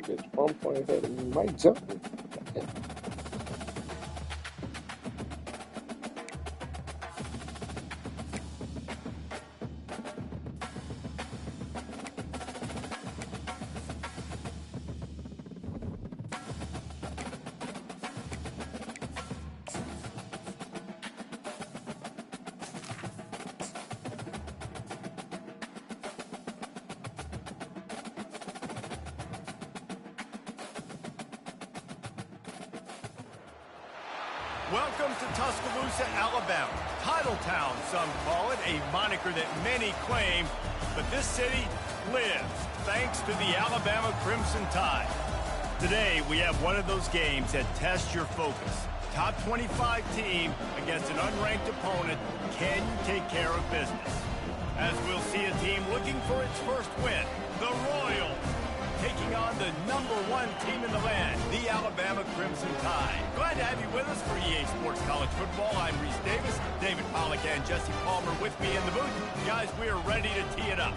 gets bumped on his head and he might jump. Welcome to Tuscaloosa, Alabama. Titletown, some call it, a moniker that many claim, but this city lives thanks to the Alabama Crimson Tide. Today, we have one of those games that tests your focus. Top 25 team against an unranked opponent. Can you take care of business? As we'll see a team looking for its first win, the Royals, taking on the #1 team in the land, the Alabama Crimson Tide. Glad to have you with us for EA Sports College Football. I'm Reese Davis, David Pollack and Jesse Palmer with me in the booth. Guys, we are ready to tee it up.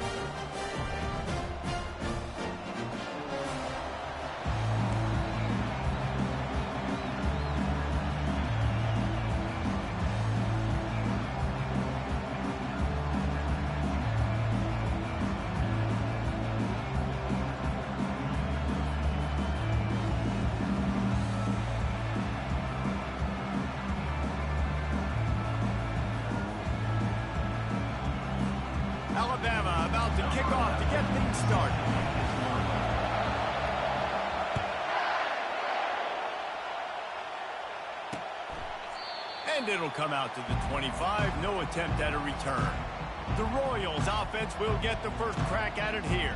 Alabama about to kick off to get things started. And it'll come out to the 25. No attempt at a return. The Royals offense will get the first crack at it here.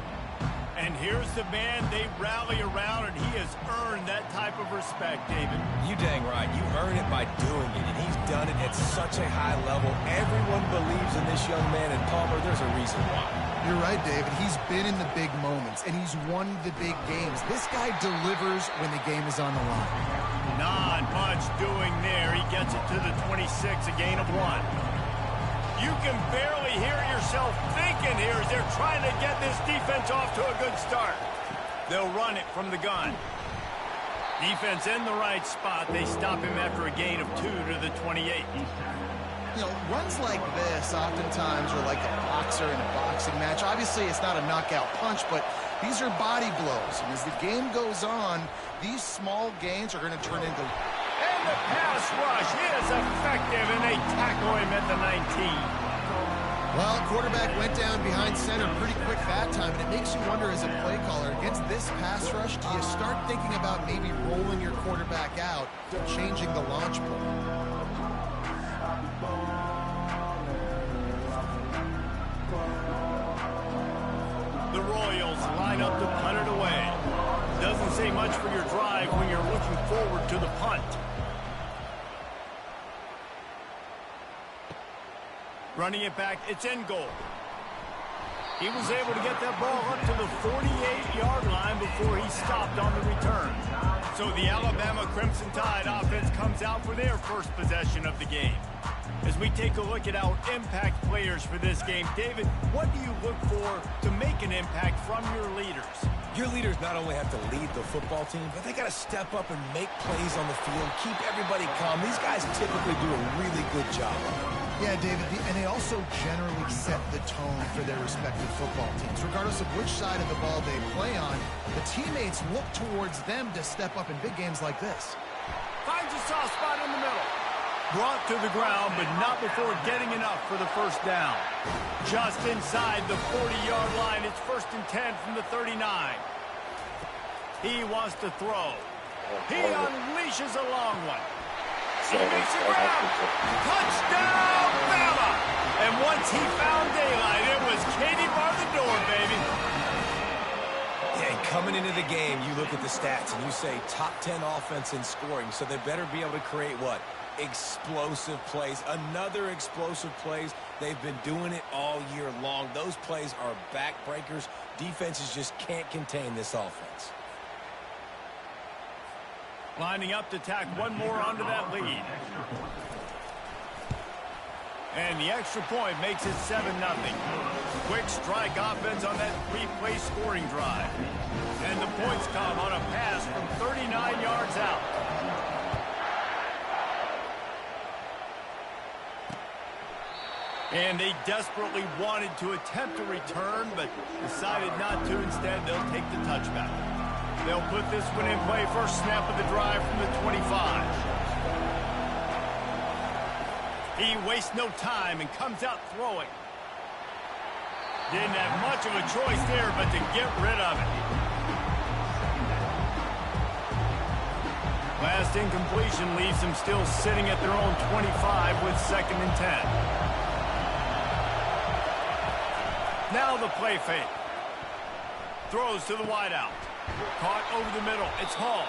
And here's the man they rally around, and he has earned that type of respect, David. You dang right. You earn it by doing it, and he's done it at such a high level. Everyone believes in this young man, and Palmer, there's a reason why. You're right, David. He's been in the big moments, and he's won the big games. This guy delivers when the game is on the line. Not much doing there. He gets it to the 26, a gain of 1. You can barely hear yourself thinking here as they're trying to get this defense off to a good start. They'll run it from the gun. Defense in the right spot. They stop him after a gain of 2 to the 28. You know, runs like this oftentimes are like a boxer in a boxing match. Obviously, it's not a knockout punch, but these are body blows. And as the game goes on, these small gains are going to turn into... And the pass rush is effective, and they tackle him at the 19. Well, quarterback went down behind center pretty quick that time, and it makes you wonder as a play caller, against this pass rush, do you start thinking about maybe rolling your quarterback out, changing the launch point? The Royals line up to punt it away. Doesn't say much for your drive when you're looking forward to the punt. Running it back, it's in goal. He was able to get that ball up to the 48-yard line before he stopped on the return. So the Alabama Crimson Tide offense comes out for their first possession of the game. As we take a look at our impact players for this game, David, what do you look for to make an impact from your leaders? Your leaders not only have to lead the football team, but they got to step up and make plays on the field, keep everybody calm. These guys typically do a really good job. Yeah, David, and they also generally set the tone for their respective football teams. Regardless of which side of the ball they play on, the teammates look towards them to step up in big games like this. Finds a soft spot in the middle. Brought to the ground, but not before getting enough for the first down. Just inside the 40-yard line, it's 1st and 10 from the 39. He wants to throw. He unleashes a long one. He makes a grab. Touchdown, Bama! And once he found daylight, it was Katie bar the door, baby. Yeah, and coming into the game, you look at the stats and you say top 10 offense in scoring, so they better be able to create what? Explosive plays. Another explosive plays. They've been doing it all year long. Those plays are backbreakers. Defenses just can't contain this offense. Lining up to tack one more onto that lead. And the extra point makes it 7-0. quick strike offense on that three-play scoring drive. And the points come on a pass from 39 yards out. And they desperately wanted to attempt a return, but decided not to. Instead, they'll take the touchback. They'll put this one in play. First snap of the drive from the 25. He wastes no time and comes out throwing. Didn't have much of a choice there, but to get rid of it. Last incompletion leaves them still sitting at their own 25 with 2nd and 10. Now the play fake. Throws to the wideout. Caught over the middle. It's Hall.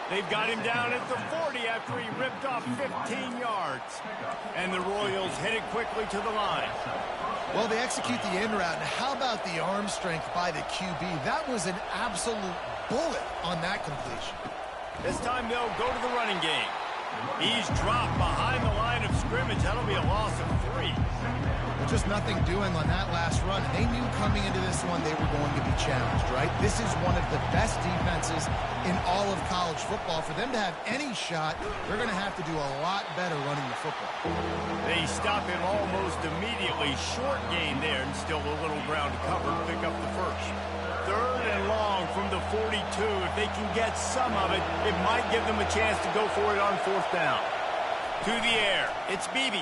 They've got him down at the 40 after he ripped off 15 yards. And the Royals hit it quickly to the line. Well, they execute the end route. And how about the arm strength by the QB? That was an absolute bullet on that completion. This time they'll go to the running game. He's dropped behind the line of scrimmage. That'll be a loss of 3. Just nothing doing on that last run. They knew coming into this one they were going to be challenged, right? This is one of the best defenses in all of college football. For them to have any shot, they're going to have to do a lot better running the football. They stop him almost immediately. Short gain there and still a little ground to cover to pick up the first. 3rd and long from the 42. If they can get some of it, it might give them a chance to go for it on 4th down. To the air. It's Beebe.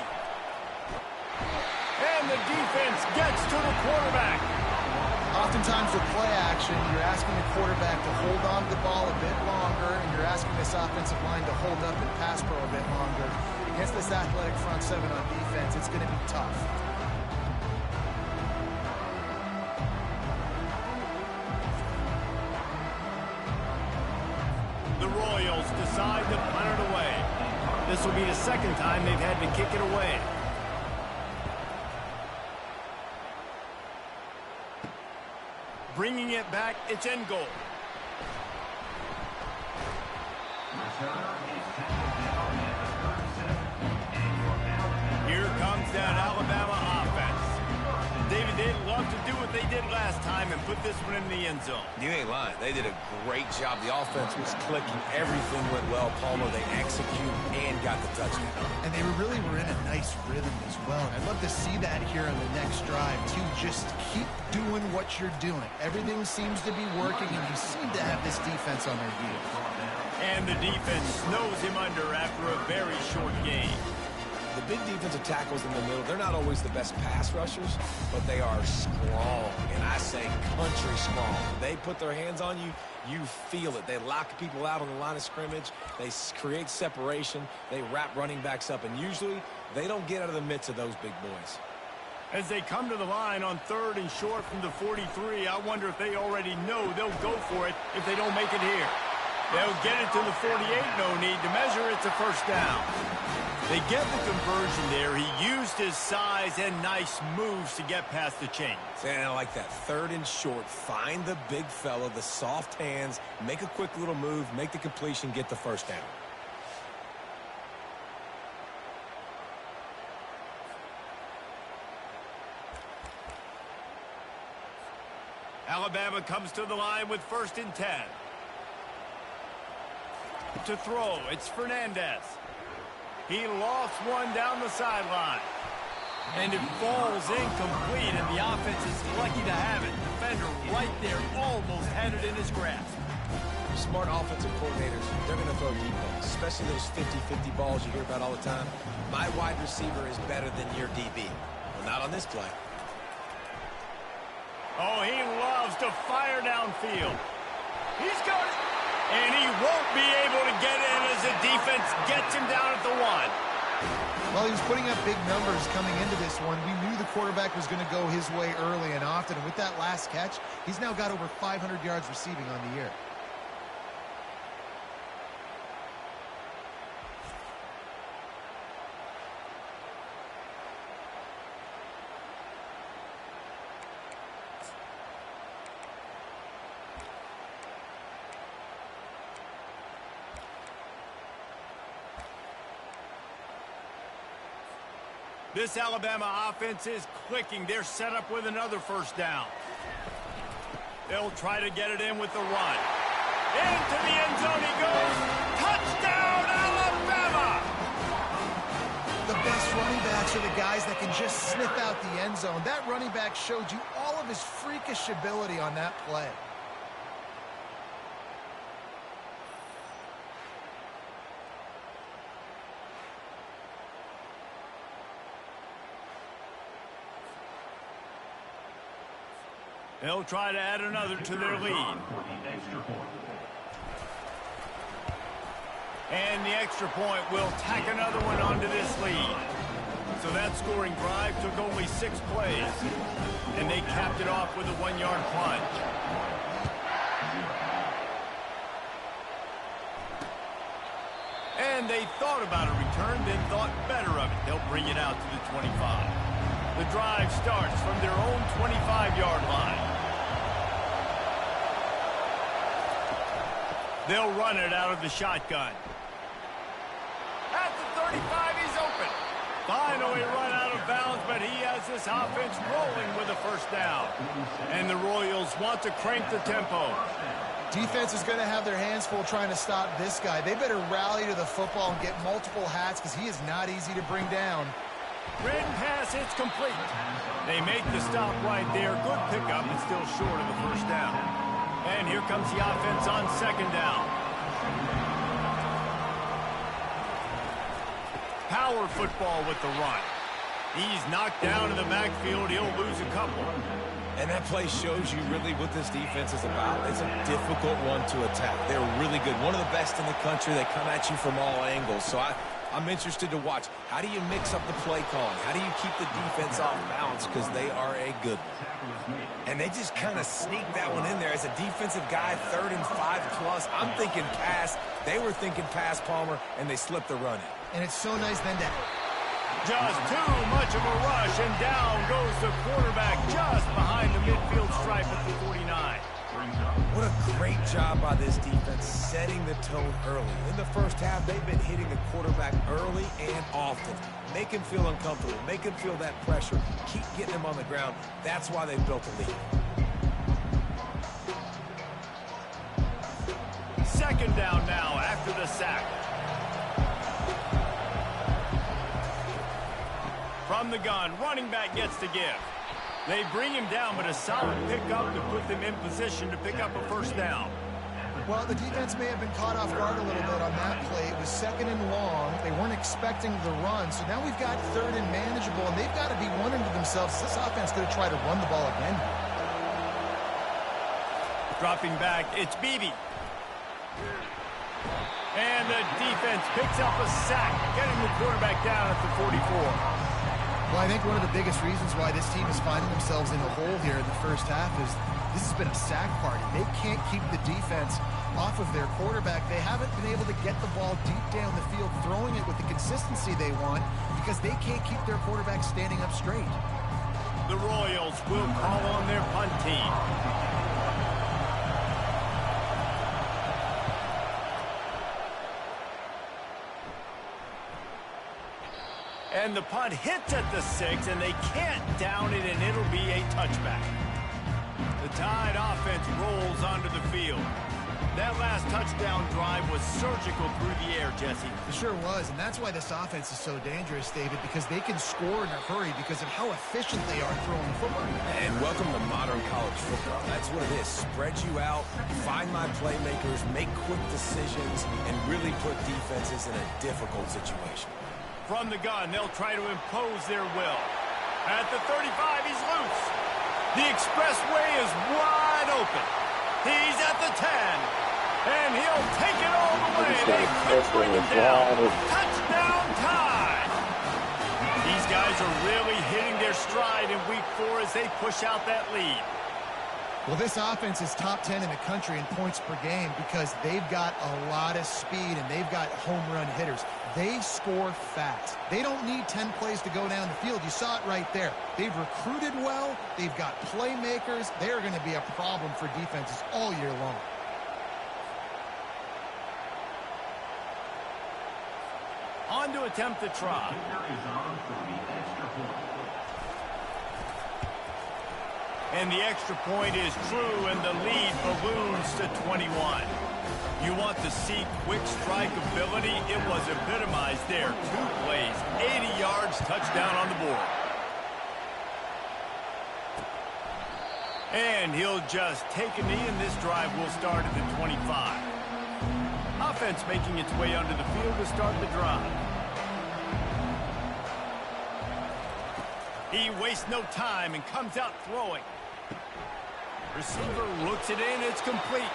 And the defense gets to the quarterback. Oftentimes with play action, you're asking the quarterback to hold on to the ball a bit longer, and you're asking this offensive line to hold up and pass pro a bit longer. Against this athletic front 7 on defense, it's going to be tough. The Royals decide to punt it away. This will be the 2nd time they've had to kick it away. Bringing it back, it's end goal. Here comes that Alabama offense. David, they'd love to do what they did last time and put this one in the end zone. You ain't lying. They did a great job. The offense was clicking. Everything went well. Palmer, they executed and got the touchdown. And they really were in a nice rhythm as well. And I'd love to see that here on the next drive, too. Just keep doing what you're doing. Everything seems to be working, and you seem to have this defense on their heels. And the defense snows him under after a very short game. The big defensive tackles in the middle, they're not always the best pass rushers, but they are strong, and I say country strong. They put their hands on you, you feel it. They lock people out on the line of scrimmage. They create separation. They wrap running backs up, and usually they don't get out of the midst of those big boys. As they come to the line on 3rd and short from the 43, I wonder if they already know they'll go for it if they don't make it here. They'll get it to the 48, no need to measure. It's a 1st down. They get the conversion there. He used his size and nice moves to get past the chains. And I like that. 3rd and short. Find the big fella, the soft hands, make a quick little move, make the completion, get the 1st down. Alabama comes to the line with 1st and 10. To throw, it's Fernandez. He lost one down the sideline. And it falls incomplete, and the offense is lucky to have it. Defender right there almost had it in his grasp. Smart offensive coordinators, they're going to throw deep balls, especially those 50-50 balls you hear about all the time. My wide receiver is better than your DB. Well, not on this play. Oh, he loves to fire downfield. He's got it. And he won't be able to get in as the defense gets him down at the 1. Well, he was putting up big numbers coming into this one. We knew the quarterback was going to go his way early and often. And with that last catch, he's now got over 500 yards receiving on the year. This Alabama offense is clicking. They're set up with another first down. They'll try to get it in with the run. Into the end zone he goes. Touchdown, Alabama! The best running backs are the guys that can just sniff out the end zone. That running back showed you all of his freakish ability on that play. They'll try to add another to their lead. And the extra point will tack another one onto this lead. So that scoring drive took only 6 plays. And they capped it off with a 1-yard punt. And they thought about a return, then thought better of it. They'll bring it out to the 25. The drive starts from their own 25-yard line. They'll run it out of the shotgun. At the 35, he's open. Finally run out of bounds, but he has this offense rolling with a first down. And the Royals want to crank the tempo. Defense is going to have their hands full trying to stop this guy. They better rally to the football and get multiple hats because he is not easy to bring down. Red pass, it's complete. They make the stop right there. Good pickup, and still short of the first down. And here comes the offense on second down. Power football with the run. He's knocked down in the backfield. He'll lose a couple. And that play shows you really what this defense is about. It's a difficult one to attack. They're really good. One of the best in the country. They come at you from all angles. So I'm interested to watch. How do you mix up the play calling? How do you keep the defense off balance? Because they are a good one. And they just kind of sneaked that one in there. As a defensive guy, 3rd and 5+. I'm thinking pass. They were thinking pass, Palmer, and they slipped the run in. And it's so nice then to... Just too much of a rush, and down goes the quarterback just behind the midfield stripe at the 49. What a great job by this defense setting the tone early. In the first half, they've been hitting the quarterback early and often. Make him feel uncomfortable. Make him feel that pressure. Keep getting him on the ground. That's why they've built a lead. Second down now after the sack. From the gun, running back gets to give. They bring him down, but a solid pickup to put them in position to pick up a first down. Well, the defense may have been caught off guard a little bit on that play. It was 2nd and long. They weren't expecting the run. So now we've got 3rd and manageable, and they've got to be wondering to themselves, is this offense going to try to run the ball again? Dropping back, it's Beebe. And the defense picks up a sack, getting the quarterback down at the 44. Well, I think one of the biggest reasons why this team is finding themselves in a hole here in the first half is this has been a sack party. They can't keep the defense off of their quarterback. They haven't been able to get the ball deep down the field, throwing it with the consistency they want because they can't keep their quarterback standing up straight. The Royals will call on their punt team. And the punt hits at the 6, and they can't down it, and it'll be a touchback. The Tide offense rolls onto the field. That last touchdown drive was surgical through the air, Jesse. It sure was, and that's why this offense is so dangerous, David, because they can score in a hurry because of how efficient they are throwing the football. And welcome to modern college football. That's what it is. Spread you out, find my playmakers, make quick decisions, and really put defenses in a difficult situation. From the gun, they'll try to impose their will. At the 35, he's loose. The expressway is wide open. He's at the 10. And he'll take it all the way. They couldn't bring him down. Touchdown Tide. These guys are really hitting their stride in week 4 as they push out that lead. Well, this offense is top 10 in the country in points per game because they've got a lot of speed and they've got home run hitters. They score fast. They don't need 10 plays to go down the field. You saw it right there. They've recruited well. They've got playmakers. They're going to be a problem for defenses all year long. On to a attempt the try. And the extra point is true, and the lead balloons to 21. You want to see quick strike ability? It was epitomized there. 2 plays, 80 yards, touchdown on the board. And he'll just take a knee, and this drive will start at the 25. Offense making its way onto the field to start the drive. He wastes no time and comes out throwing. Receiver looks it in, it's complete.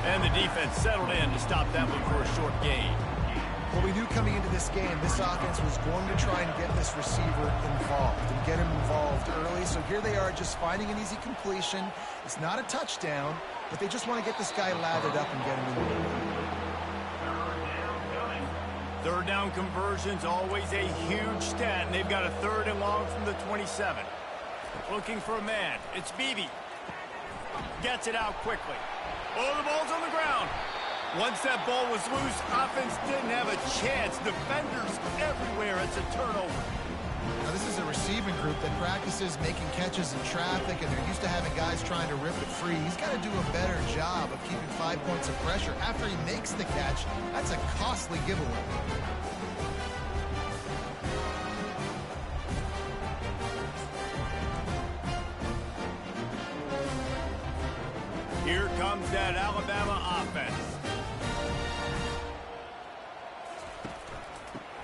And the defense settled in to stop that one for a short gain. Well, we knew coming into this game, this offense was going to try and get this receiver involved and get him involved early. So here they are just finding an easy completion. It's not a touchdown, but they just want to get this guy lathered up and get him in the game. Third down conversion's always a huge stat, and they've got a 3rd and long from the 27. Looking for a man. It's Beebe. Gets it out quickly. Oh, the ball's on the ground. Once that ball was loose, offense didn't have a chance. Defenders everywhere. It's a turnover. Now, this is a receiving group that practices making catches in traffic, and they're used to having guys trying to rip it free. He's got to do a better job of keeping 5 points of pressure after he makes the catch. That's a costly giveaway. Here comes that Alabama offense.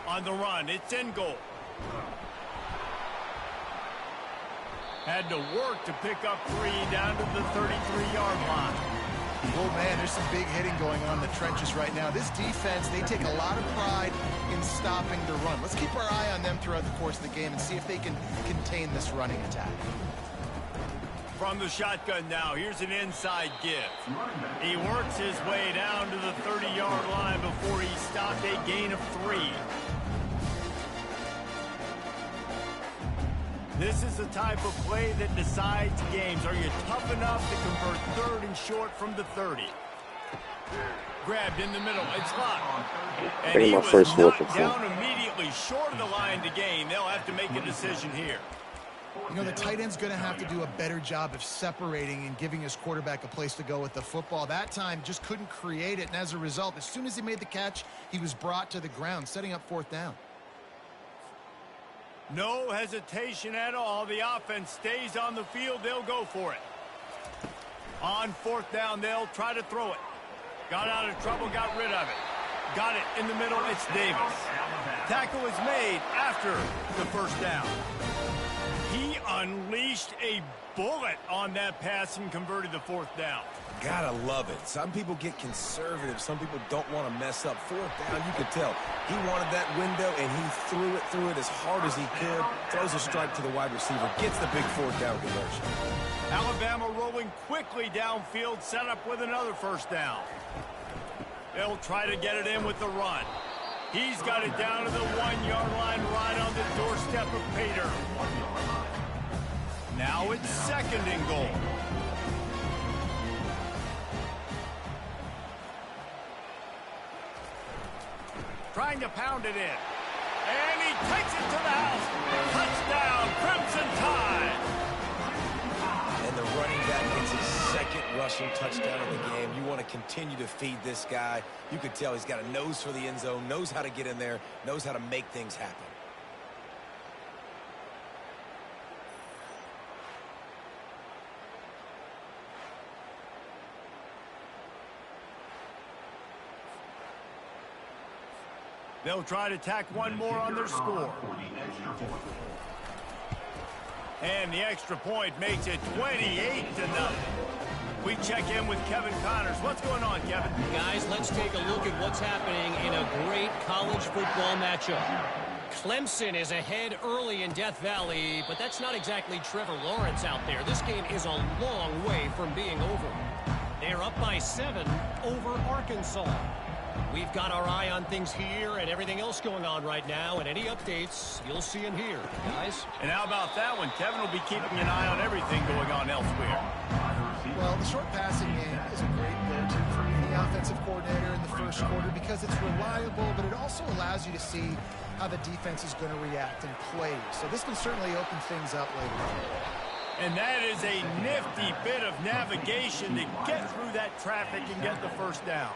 On the run, it's in goal. Had to work to pick up 3 down to the 33-yard line. Oh, man, there's some big hitting going on in the trenches right now. This defense, they take a lot of pride in stopping the run. Let's keep our eye on them throughout the course of the game and see if they can contain this running attack. From the shotgun now, here's an inside give. He works his way down to the 30-yard line before he stopped, a gain of 3. This is the type of play that decides games. Are you tough enough to convert 3rd and short from the 30? Grabbed in the middle. It's locked. And he was knocked down immediately short of the line to gain. They'll have to make a decision here. You know, the tight end's going to have to do a better job of separating and giving his quarterback a place to go with the football. That time just couldn't create it, and as a result, as soon as he made the catch, he was brought to the ground, setting up 4th down. No hesitation at all. The offense stays on the field. They'll go for it. On 4th down, they'll try to throw it. Got out of trouble, got rid of it. Got it in the middle. It's Davis. Tackle is made after the 1st down. He unleashed a bullet on that pass and converted the 4th down. Gotta love it. Some people get conservative. Some people don't want to mess up. 4th down, you could tell. He wanted that window, and he threw it as hard as he could. Throws a strike to the wide receiver. Gets the big 4th down conversion. Alabama rolling quickly downfield, set up with another 1st down. They'll try to get it in with the run. He's got it down to the 1-yard line right on the doorstep of Pater. Now it's 2nd and goal. Trying to pound it in. And he takes it to the house. Touchdown, Crimson Tide. And the running back gets his 2nd rushing touchdown of the game. You want to continue to feed this guy. You could tell he's got a nose for the end zone, knows how to get in there, knows how to make things happen. They'll try to tack one more on their score. And the extra point makes it 28-0. We check in with Kevin Connors. What's going on, Kevin? Guys, let's take a look at what's happening in a great college football matchup. Clemson is ahead early in Death Valley, but that's not exactly Trevor Lawrence out there. This game is a long way from being over. They're up by 7 over Arkansas. We've got our eye on things here and everything else going on right now, and any updates you'll see in here, guys. And how about that one? Kevin will be keeping an eye on everything going on elsewhere. Well, the short passing game is a great go-to for any offensive coordinator in the first quarter because it's reliable, but it also allows you to see how the defense is going to react and play. So this can certainly open things up later on. And that is a nifty bit of navigation to get through that traffic and get the first down.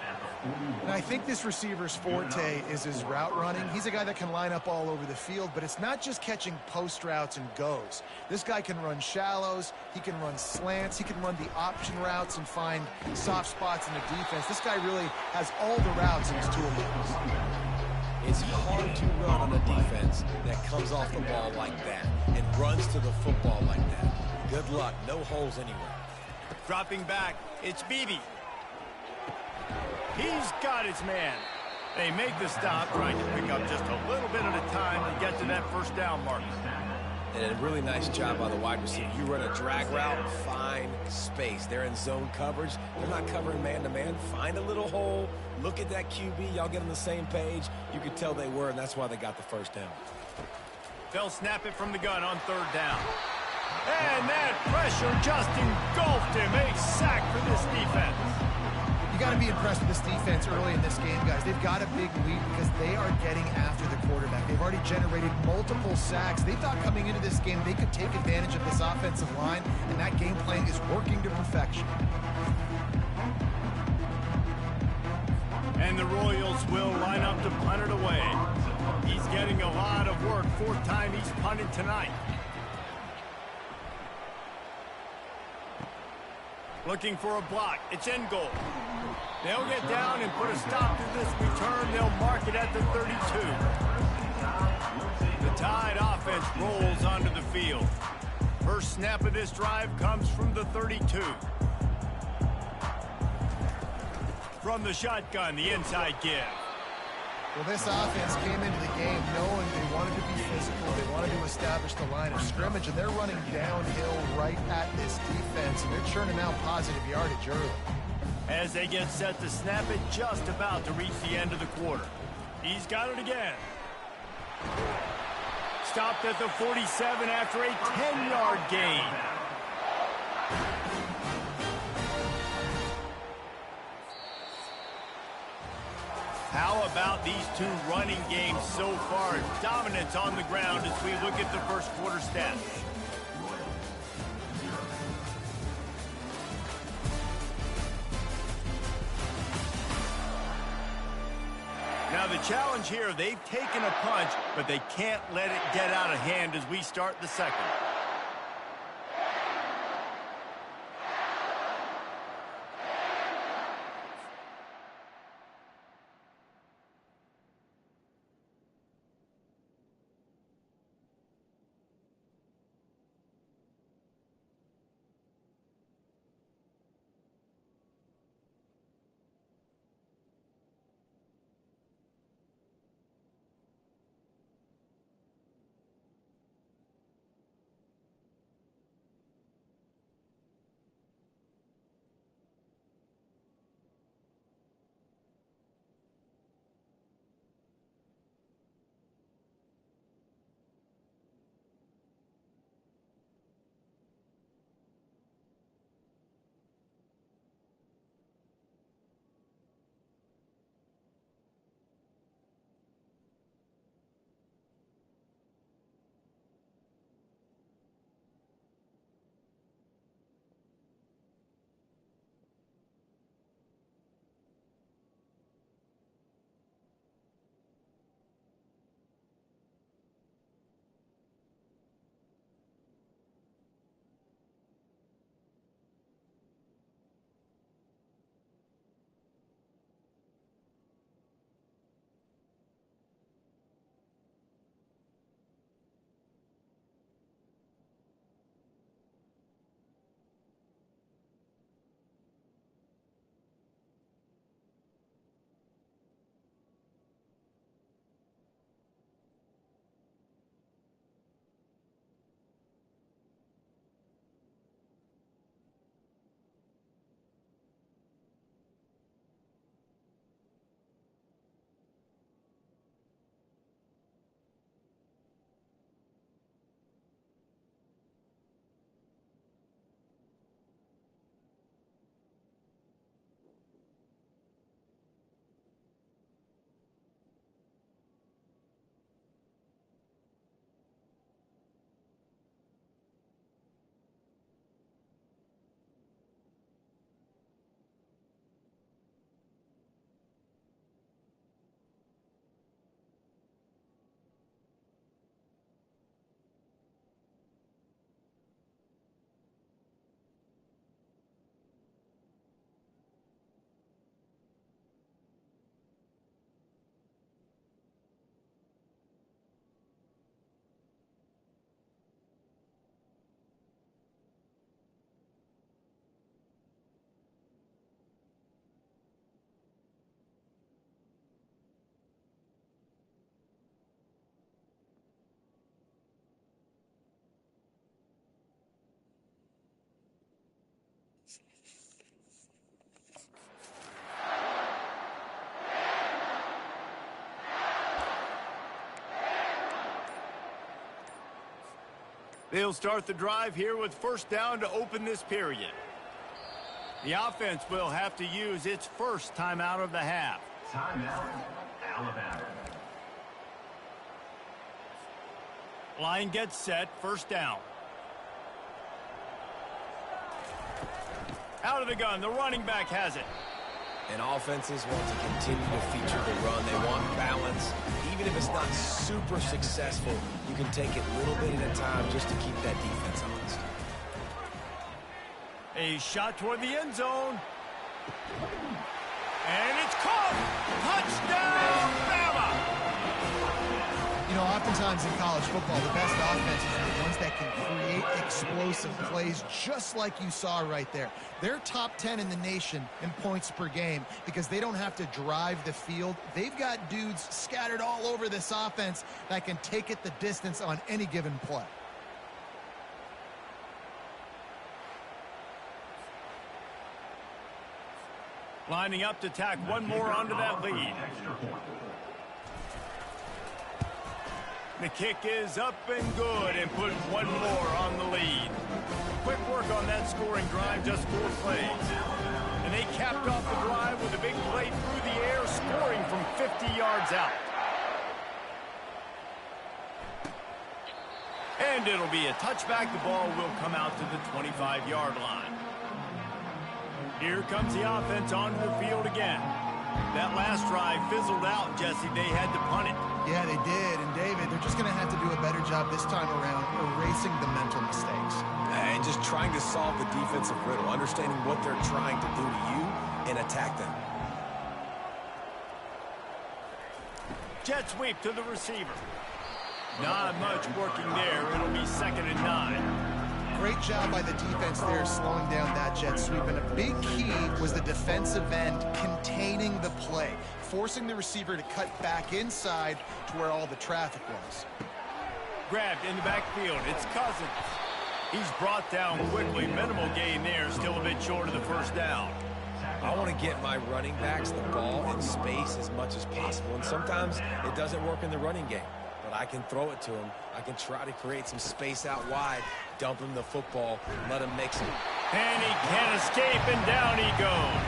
And I think this receiver's forte is his route running. He's a guy that can line up all over the field, but it's not just catching post routes and goes. This guy can run shallows, he can run slants, he can run the option routes and find soft spots in the defense. This guy really has all the routes in his toolbox. It's hard to run on a defense that comes off the ball like that and runs to the football like that. Good luck, no holes anywhere. Dropping back, it's Beebe. He's got his man. They make the stop, trying to pick up just a little bit at a time to get to that first down mark. And a really nice job by the wide receiver. You run a drag route, find space. They're in zone coverage. They're not covering man-to-man. Find a little hole. Look at that QB. Y'all get on the same page. You could tell they were, and that's why they got the first down. They'll snap it from the gun on third down. And that pressure just engulfed him. A sack for this defense. You got to be impressed with this defense early in this game, guys. They've got a big lead because they are getting after the quarterback. They've already generated multiple sacks. They thought coming into this game they could take advantage of this offensive line, and that game plan is working to perfection. And the Royals will line up to punt it away. He's getting a lot of work. Fourth time he's punted tonight. Looking for a block. It's in goal. They'll get down and put a stop to this return. They'll mark it at the 32. The Tide offense rolls onto the field. First snap of this drive comes from the 32. From the shotgun, the inside give. Well, this offense came into the game knowing they wanted to be physical. They wanted to establish the line of scrimmage, and they're running downhill right at this defense, and they're churning out positive yardage early. As they get set to snap it, just about to reach the end of the quarter. He's got it again. Stopped at the 47 after a 10-yard gain. How about these two running games so far? Dominance on the ground as we look at the first quarter stats. Now the challenge here, they've taken a punch, but they can't let it get out of hand as we start the second. They'll start the drive here with first down to open this period. The offense will have to use its first timeout of the half. Timeout, Alabama. Line gets set, first down. Out of the gun, the running back has it. And offenses want to continue to feature the run. They want balance. Even if it's not super successful, you can take it little bit at a time just to keep that defense honest. A shot toward the end zone. And it's caught! Touchdown, Bama! You know, oftentimes in college football, the best offenses are the ones that can create explosive plays just like you saw right there. They're top 10 in the nation in points per game because they don't have to drive the field. They've got dudes scattered all over this offense that can take it the distance on any given play. Lining up to tack one more onto that lead. The kick is up and good and put one more on the lead. Quick work on that scoring drive, just 4 plays. And they capped off the drive with a big play through the air, scoring from 50 yards out. And it'll be a touchback. The ball will come out to the 25-yard line. Here comes the offense onto the field again. That last drive fizzled out, Jesse. They had to punt it. Yeah, they did. And, David, they're just going to have to do a better job this time around erasing the mental mistakes. And just trying to solve the defensive riddle, understanding what they're trying to do to you and attack them. Jet sweep to the receiver. Not much working there. It'll be 2nd and 9. Great job by the defense there slowing down that jet sweep. And a big key was the defensive end containing the play, forcing the receiver to cut back inside to where all the traffic was. Grabbed in the backfield. It's Cousins. He's brought down quickly. Minimal gain there. Still a bit short of the first down. I want to get my running backs the ball in space as much as possible. And sometimes it doesn't work in the running game. But I can throw it to him. I can try to create some space out wide, dump him the football, let him mix it. And he can't escape, and down he goes.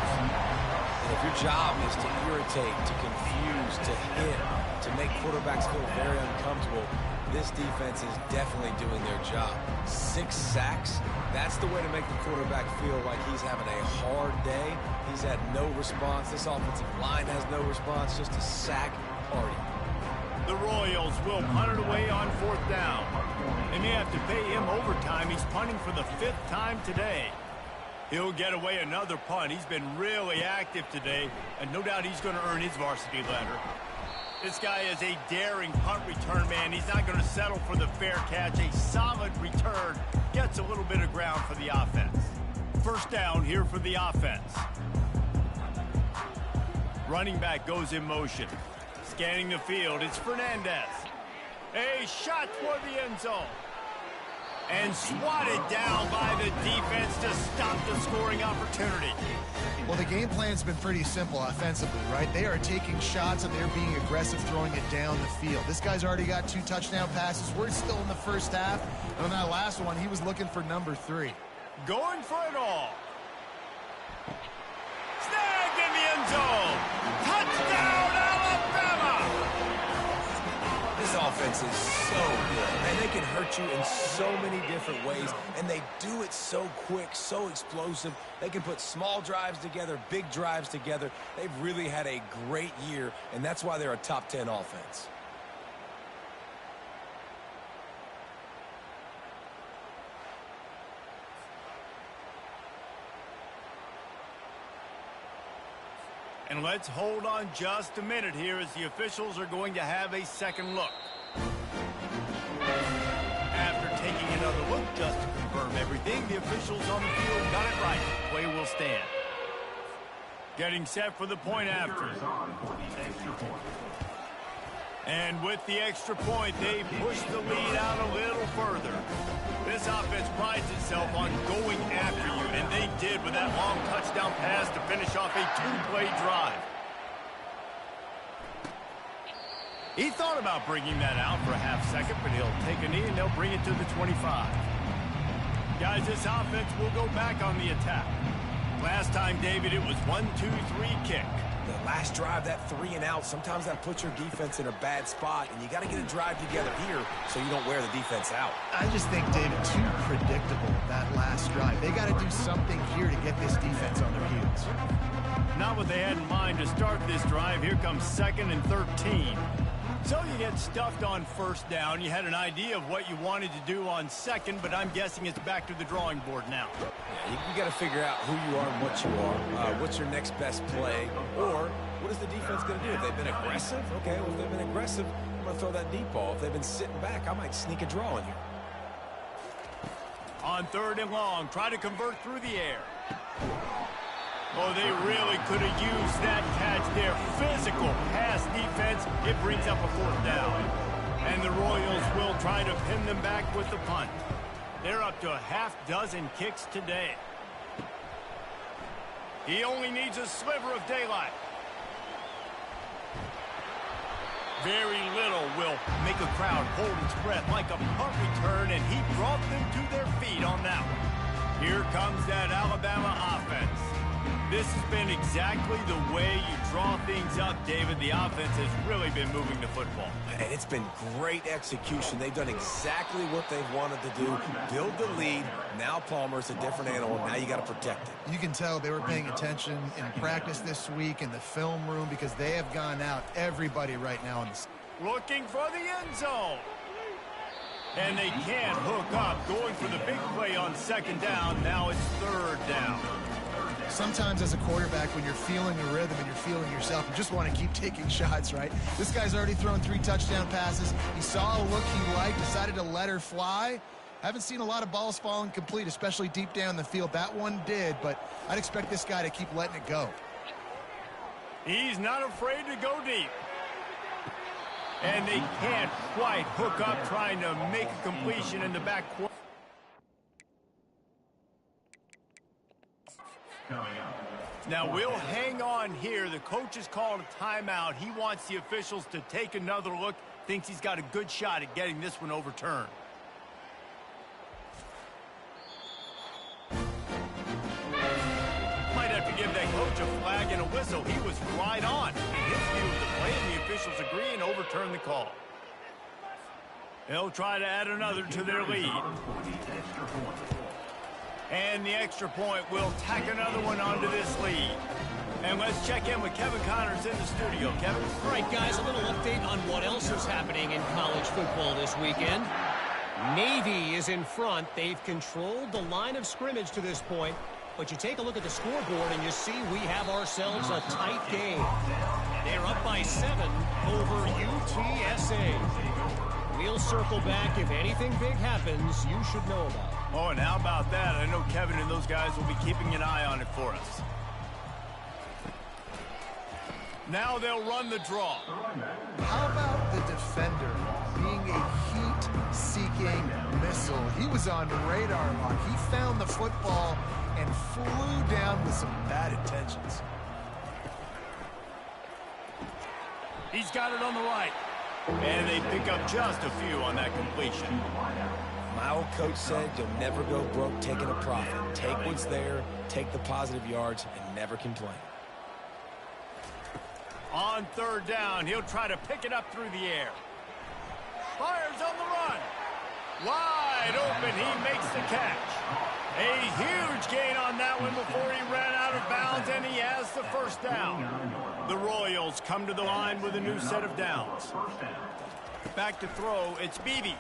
And if your job is to irritate, to confuse, to hit, to make quarterbacks feel very uncomfortable, this defense is definitely doing their job. 6 sacks, that's the way to make the quarterback feel like he's having a hard day. He's had no response. This offensive line has no response, just a sack party. The Royals will punt it away on 4th down. They may have to pay him overtime. He's punting for the 5th time today. He'll get away another punt. He's been really active today, and no doubt he's going to earn his varsity letter. This guy is a daring punt return man. He's not going to settle for the fair catch. A solid return gets a little bit of ground for the offense. First down here for the offense. Running back goes in motion. Scanning the field, it's Fernandez. A shot toward the end zone. And swatted down by the defense to stop the scoring opportunity. Well, the game plan's been pretty simple offensively, right? They are taking shots and they're being aggressive, throwing it down the field. This guy's already got 2 touchdown passes. We're still in the first half. And on that last one, he was looking for number 3. Going for it all. Snagged in the end zone. Touchdown, Alabama! This offense is so good, and they can hurt you in so many different ways, and they do it so quick, so explosive. They can put small drives together, big drives together. They've really had a great year, and that's why they're a top 10 offense. And let's hold on just a minute here as the officials are going to have a second look. After taking another look just to confirm everything, the officials on the field got it right. Play will stand. Getting set for the point after. And with the extra point, they push the lead out a little further. This offense prides itself on going after you, and they did with that long touchdown pass to finish off a 2-play drive. He thought about bringing that out for a half second, but he'll take a knee and they'll bring it to the 25. Guys, this offense will go back on the attack. Last time, David, it was 1-2-3 kick. The last drive, that 3 and out, sometimes that puts your defense in a bad spot, and you got to get a drive together here so you don't wear the defense out. I just think, David, too predictable, that last drive. They got to do something here to get this defense on their heels. Not what they had in mind to start this drive. Here comes 2nd and 13. So you get stuffed on first down. You had an idea of what you wanted to do on second, but I'm guessing it's back to the drawing board now. Yeah, you got to figure out who you are and what you are. What's your next best play? Or what is the defense going to do? If they've been aggressive, okay, well, if they've been aggressive, I'm going to throw that deep ball. If they've been sitting back, I might sneak a draw in here. On 3rd and long, try to convert through the air. Oh, they really could have used that catch there. Physical pass defense. It brings up a 4th down. And the Royals will try to pin them back with the punt. They're up to a half dozen kicks today. He only needs a sliver of daylight. Very little will make a crowd hold its breath like a punt return, and he brought them to their feet on that one. Here comes that Alabama offense. This has been exactly the way you draw things up, David. The offense has really been moving the football. And it's been great execution. They've done exactly what they've wanted to do. Build the lead. Now Palmer's a different animal. Now you got to protect it. You can tell they were paying attention in practice this week in the film room because they have gone out everybody right now in the... Looking for the end zone. And they can't hook up. Going for the big play on 2nd down. Now it's 3rd down. Sometimes as a quarterback, when you're feeling the rhythm and you're feeling yourself, you just want to keep taking shots, right? This guy's already thrown 3 touchdown passes. He saw a look he liked, decided to let her fly. Haven't seen a lot of balls falling complete, especially deep down the field. That one did, but I'd expect this guy to keep letting it go. He's not afraid to go deep. And they can't quite hook up trying to make a completion in the back quarter. Now we'll hang on here. The coach has called a timeout. He wants the officials to take another look. Thinks he's got a good shot at getting this one overturned. Might have to give that coach a flag and a whistle. He was right on in his view of the play, and the officials agree and overturn the call. They'll try to add another to their lead. And the extra point will tack another one onto this lead. And let's check in with Kevin Connors in the studio. Kevin? All right, guys, a little update on what else is happening in college football this weekend. Navy is in front. They've controlled the line of scrimmage to this point. But you take a look at the scoreboard and you see we have ourselves a tight game. They're up by 7 over UTSA. We'll circle back. If anything big happens, you should know about it. Oh, and how about that? I know Kevin and those guys will be keeping an eye on it for us. Now they'll run the draw. How about the defender being a heat-seeking missile? He was on radar lock. He found the football and flew down with some bad intentions. He's got it on the right. And they pick up just a few on that completion. My old coach said you'll never go broke taking a profit. Take what's there, take the positive yards, and never complain. On 3rd down, he'll try to pick it up through the air. Fires on the run. Wide open, he makes the catch. A huge gain on that one before he ran out of bounds, and he has the 1st down. The Royals come to the line with a new set of downs. Back to throw, it's Beebe.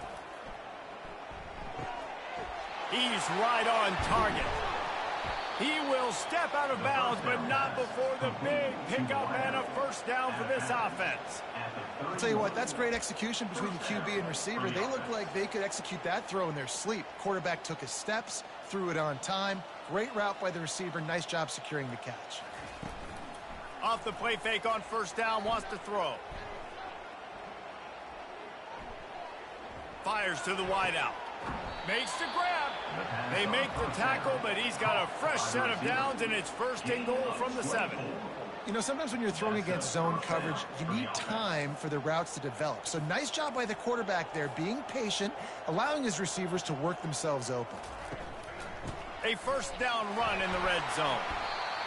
He's right on target. He will step out of bounds, but not before the big pickup and a 1st down for this offense. I'll tell you what, that's great execution between the QB and receiver. They look like they could execute that throw in their sleep. Quarterback took his steps, threw it on time. Great route by the receiver. Nice job securing the catch. Off the play fake on 1st down, wants to throw. Fires to the wideout. Makes the grab. They make the tackle, but he's got a fresh set of downs, and it's first and goal from the 7. You know, sometimes when you're throwing against zone coverage, you need time for the routes to develop. So nice job by the quarterback there, being patient, allowing his receivers to work themselves open. A first down run in the red zone.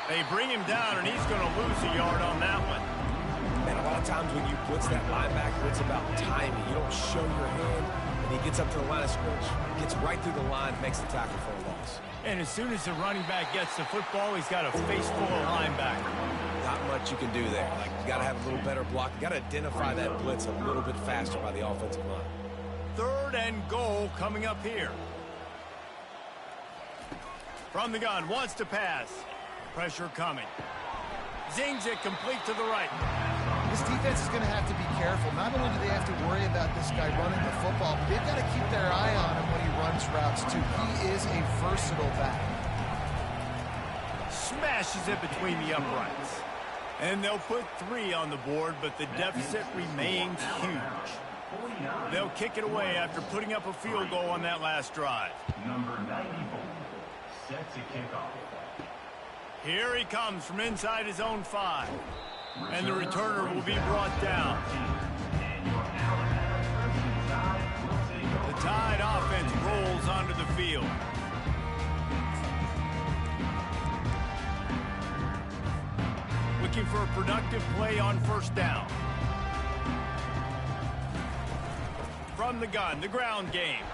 They bring him down, and he's going to lose a yard on that one. And a lot of times when you blitz that linebacker, it's about timing. You don't show your hand, and he gets up to the line of scrimmage, gets right through the line, makes the tackle for a loss. And as soon as the running back gets the football, he's got a face full of linebacker. Not much you can do there. Like, you got to have a little better block. You got to identify that blitz a little bit faster by the offensive line. Third and goal coming up here. From the gun, wants to pass. Pressure coming. Zings it complete to the right. This defense is going to have to be careful. Not only do they have to worry about this guy running the football, but they've got to keep their eye on him when he runs routes, too. He is a versatile back. Smashes it between the uprights. And they'll put 3 on the board, but the deficit remains huge. They'll kick it away after putting up a field goal on that last drive. Number 94, set to kickoff. Here he comes from inside his own 5. And the returner will be brought down. The Tide offense rolls onto the field. Looking for a productive play on first down. From the gun, the ground game.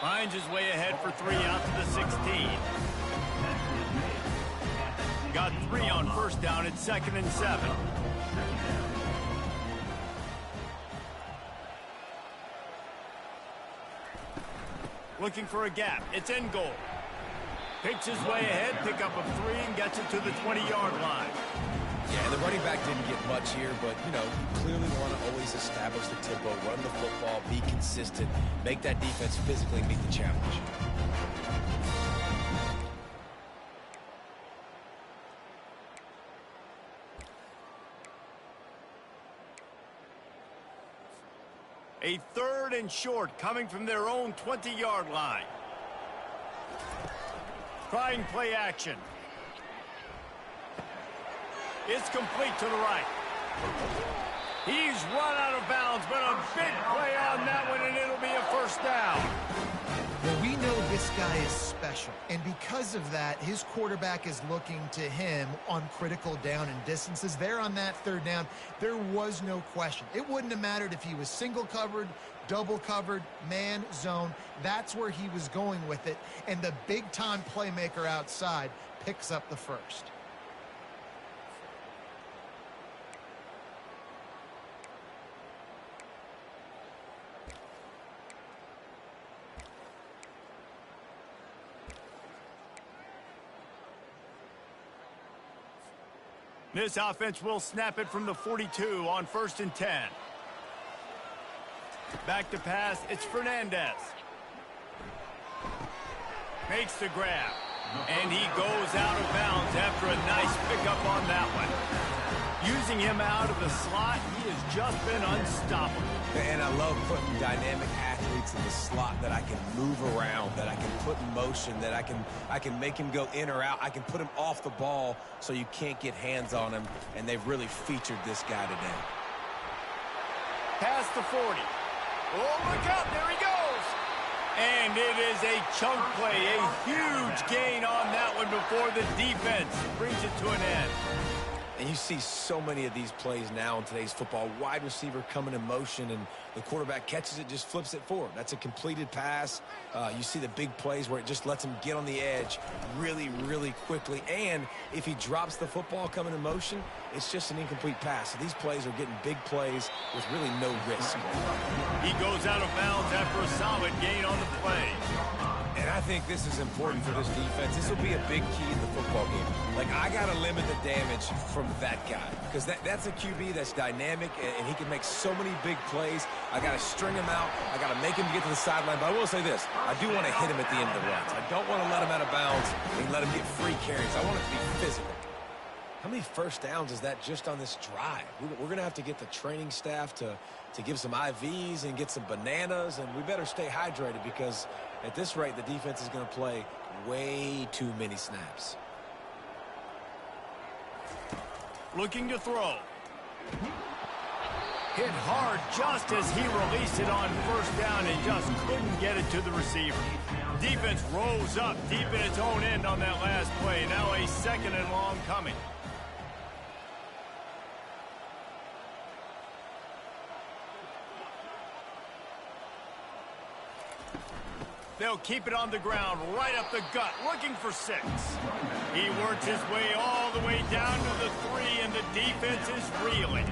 Finds his way ahead for 3 out to the 16. Got 3 on first down at 2nd and 7. Looking for a gap. It's in goal. Picks his way ahead, pick up of 3, and gets it to the 20-yard line. Yeah, the running back didn't get much here, but, you know, you clearly want to always establish the tempo, run the football, be consistent, make that defense physically meet the challenge. A 3rd and short coming from their own 20-yard line. Trying play action. It's complete to the right. He's run out of bounds, but a big play on that one, and it'll be a first down. Well, we know this guy is special, and because of that, his quarterback is looking to him on critical down and distances. There on that 3rd down, there was no question. It wouldn't have mattered if he was single covered, double covered, man, zone. That's where he was going with it, and the big-time playmaker outside picks up the first. This offense will snap it from the 42 on 1st and 10. Back to pass, it's Fernandez. Makes the grab. And he goes out of bounds after a nice pickup on that one. Using him out of the slot, he has just been unstoppable. And I love putting dynamic athletes in the slot that I can move around, that I can put in motion, that I can make him go in or out. I can put him off the ball so you can't get hands on him, and they've really featured this guy today. Past the 40. Oh, look out, there he goes. And it is a chunk play, a huge gain on that one before the defense brings it to an end. And you see so many of these plays now in today's football. Wide receiver coming in motion, and the quarterback catches it, just flips it forward. That's a completed pass. You see the big plays where it just lets him get on the edge really, really quickly. And if he drops the football coming in motion, it's just an incomplete pass. So these plays are getting big plays with really no risk. He goes out of bounds after a solid gain on the play. And I think this is important for this defense. This will be a big key in the football game. Like, I got to limit the damage from that guy, because that's a QB that's dynamic, and he can make so many big plays. I got to string him out. I got to make him get to the sideline. But I will say this. I do want to hit him at the end of the runs. I don't want to let him out of bounds and let him get free carries. I want it to be physical. How many first downs is that just on this drive? We're going to have to get the training staff to give some IVs and get some bananas, and we better stay hydrated because at this rate, the defense is going to play way too many snaps. Looking to throw. Hit hard just as he released it on first down and just couldn't get it to the receiver. Defense rose up deep in its own end on that last play. Now a 2nd and long coming. They'll keep it on the ground, right up the gut, looking for 6. He works his way all the way down to the 3, and the defense is reeling.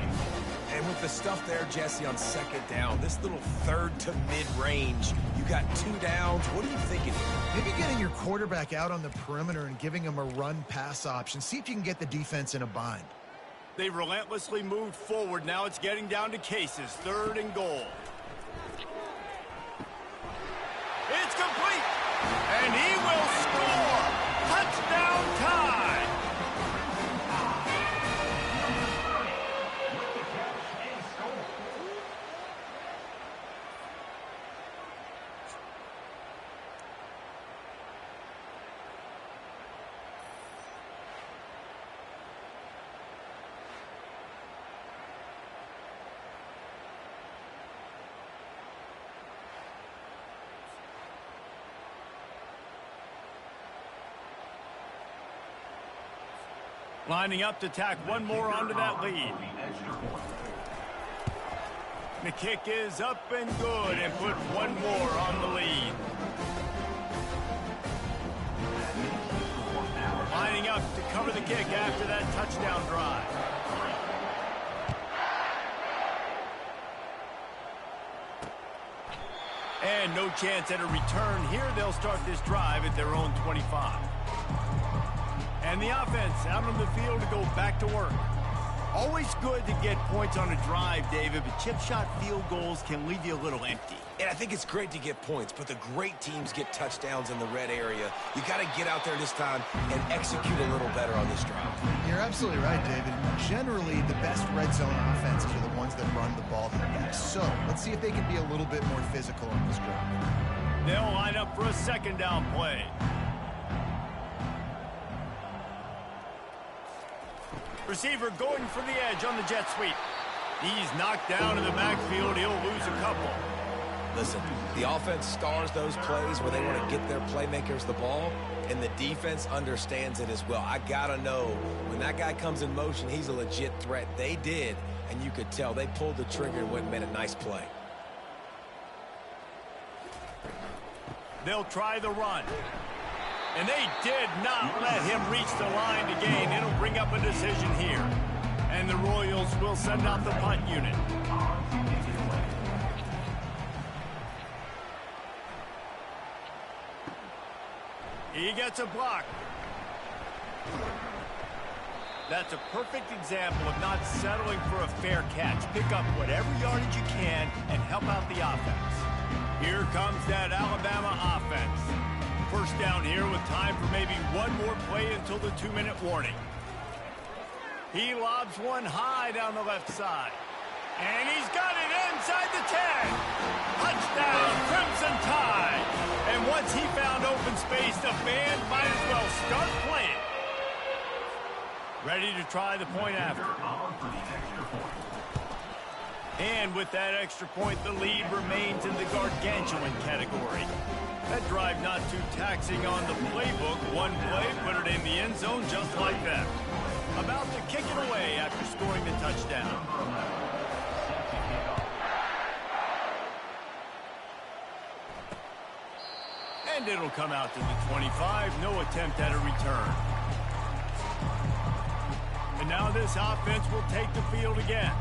And with the stuff there, Jesse, on 2nd down, this little 3rd to mid-range, you got 2 downs. What are you thinking here? Maybe getting your quarterback out on the perimeter and giving him a run-pass option. See if you can get the defense in a bind. They relentlessly moved forward. Now it's getting down to cases. 3rd and goal. It's complete, and he will score. Touchdown tie. Lining up to tack one more onto that lead. The kick is up and good and put one more on the lead. Lining up to cover the kick after that touchdown drive. And no chance at a return here. They'll start this drive at their own 25. And the offense out on the field to go back to work. Always good to get points on a drive, David, but chip shot field goals can leave you a little empty. And I think it's great to get points, but the great teams get touchdowns in the red area. You got to get out there this time and execute a little better on this drive. You're absolutely right, David. Generally, the best red zone offenses are the ones that run the ball the best. So let's see if they can be a little bit more physical on this drive. They'll line up for a 2nd down play. Receiver going for the edge on the jet sweep. He's knocked down in the backfield. He'll lose a couple. Listen, the offense stars those plays where they want to get their playmakers the ball, and the defense understands it as well. I got to know when that guy comes in motion, he's a legit threat. They did, and you could tell they pulled the trigger and went and made a nice play. They'll try the run. And they did not let him reach the line to gain. It'll bring up a decision here. And the Royals will send out the punt unit. He gets a block. That's a perfect example of not settling for a fair catch. Pick up whatever yardage you can and help out the offense. Here comes that Alabama offense. First down here with time for maybe one more play until the 2-minute warning. He lobs one high down the left side. And he's got it inside the 10. Touchdown, Crimson Tide. And once he found open space, the band might as well start playing. Ready to try the point after. And with that extra point, the lead remains in the gargantuan category. That drive not too taxing on the playbook. One play, put it in the end zone just like that. About to kick it away after scoring the touchdown. And it'll come out to the 25. No attempt at a return. And now this offense will take the field again.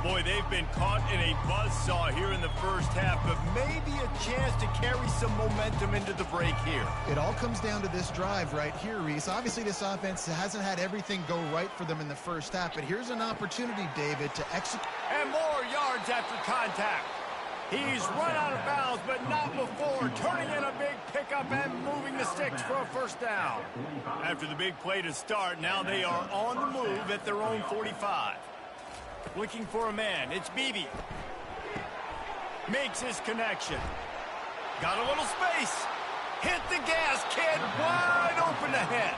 Boy, they've been caught in a buzzsaw here in the first half, but maybe a chance to carry some momentum into the break here. It all comes down to this drive right here, Reese. Obviously, this offense hasn't had everything go right for them in the first half, but here's an opportunity, David, to execute. And more yards after contact. He's run out of bounds, but not before turning in a big pickup and moving the sticks for a first down. After the big play to start, now they are on the move at their own 45. Looking for a man. It's Beebe. Makes his connection. Got a little space. Hit the gas, kid. Wide open ahead.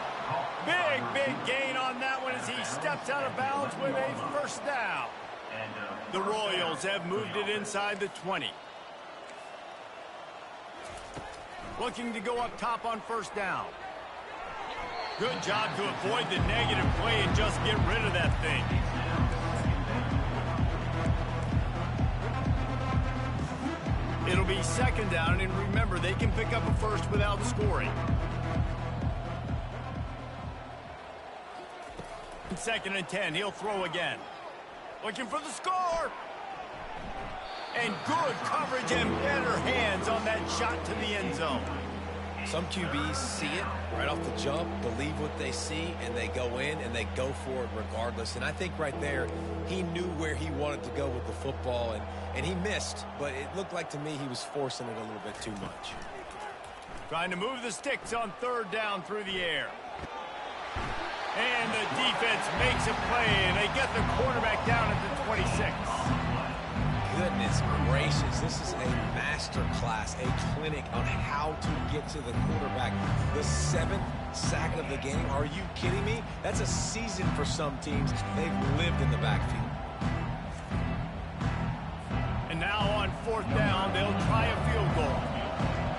Big gain on that one as he steps out of bounds with a first down. The Royals have moved it inside the 20. Looking to go up top on first down. Good job to avoid the negative play and just get rid of that thing. It'll be second down, and remember, they can pick up a first without scoring. Second and 10, he'll throw again. Looking for the score. And good coverage and better hands on that shot to the end zone. Some QBs see it right off the jump, believe what they see, and they go in and they go for it regardless. And I think right there, he knew where he wanted to go with the football, and he missed. But it looked like to me he was forcing it a little bit too much. Trying to move the sticks on third down through the air. And the defense makes a play, and they get the quarterback down at the 26. Goodness gracious, this is a master class, a clinic on how to get to the quarterback. The 7th sack of the game. Are you kidding me? That's a season for some teams. They've lived in the backfield. And now on fourth down, they'll try a field goal.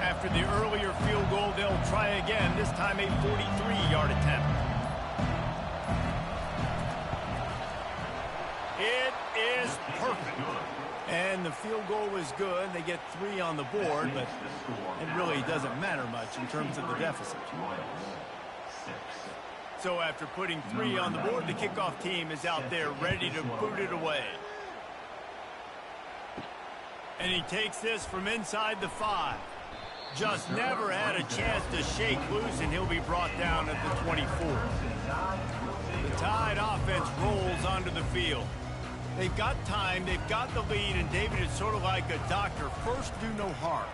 After the earlier field goal, they'll try again, this time a 43-yard attempt. It is perfect. And the field goal is good. They get 3 on the board, but it really doesn't matter much in terms of the deficit. So after putting 3 on the board, the kickoff team is out there ready to boot it away. And he takes this from inside the 5. Just never had a chance to shake loose, and he'll be brought down at the 24. The Tide offense rolls onto the field. They've got time, they've got the lead, and David is sort of like a doctor. First, do no harm.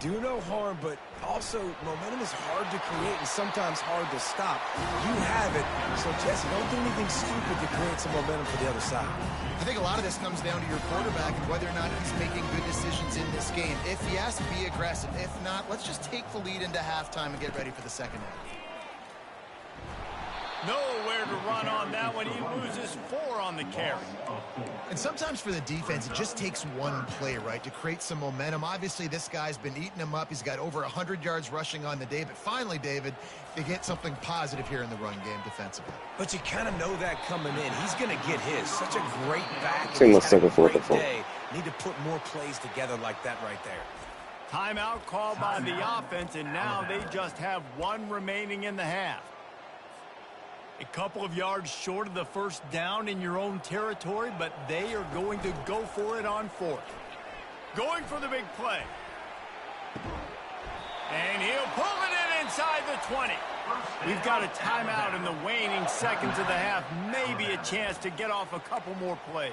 Do no harm, but also momentum is hard to create and sometimes hard to stop. You have it, so Jesse, don't do anything stupid to create some momentum for the other side. I think a lot of this comes down to your quarterback and whether or not he's making good decisions in this game. If he has to be aggressive, if not, let's just take the lead into halftime and get ready for the second half. Nowhere to run on that one. He loses 4 on the carry. And sometimes for the defense, it just takes one play, right, to create some momentum. Obviously, this guy's been eating him up. He's got over 100 yards rushing on the day. But finally, David, they get something positive here in the run game defensively. But you kind of know that coming in. He's going to get his. Such a great back. Same with He's had a second, fourth, great and fourth. day. Need to put more plays together like that right there. Timeout called by the offense, and now they just have 1 remaining in the half. A couple of yards short of the first down in your own territory, but they are going to go for it on 4th. Going for the big play. And he'll pull it in inside the 20. We've got a timeout in the waning seconds of the half. Maybe a chance to get off a couple more plays.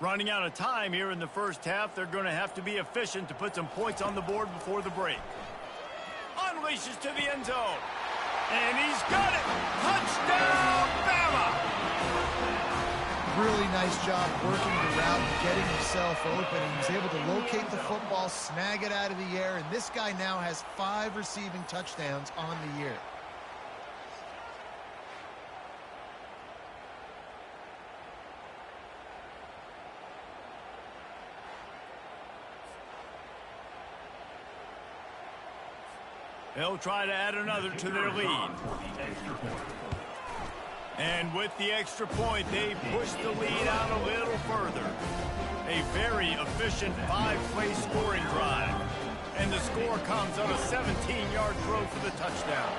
Running out of time here in the first half. They're going to have to be efficient to put some points on the board before the break. Unleashes to the end zone. And he's got it. Touchdown, Bama! Really nice job working the route and getting himself open. He was able to locate the football, snag it out of the air, and this guy now has 5 receiving touchdowns on the year. They'll try to add another to their lead. And with the extra point, they push the lead out a little further. A very efficient 5-play scoring drive. And the score comes on a 17-yard throw for the touchdown.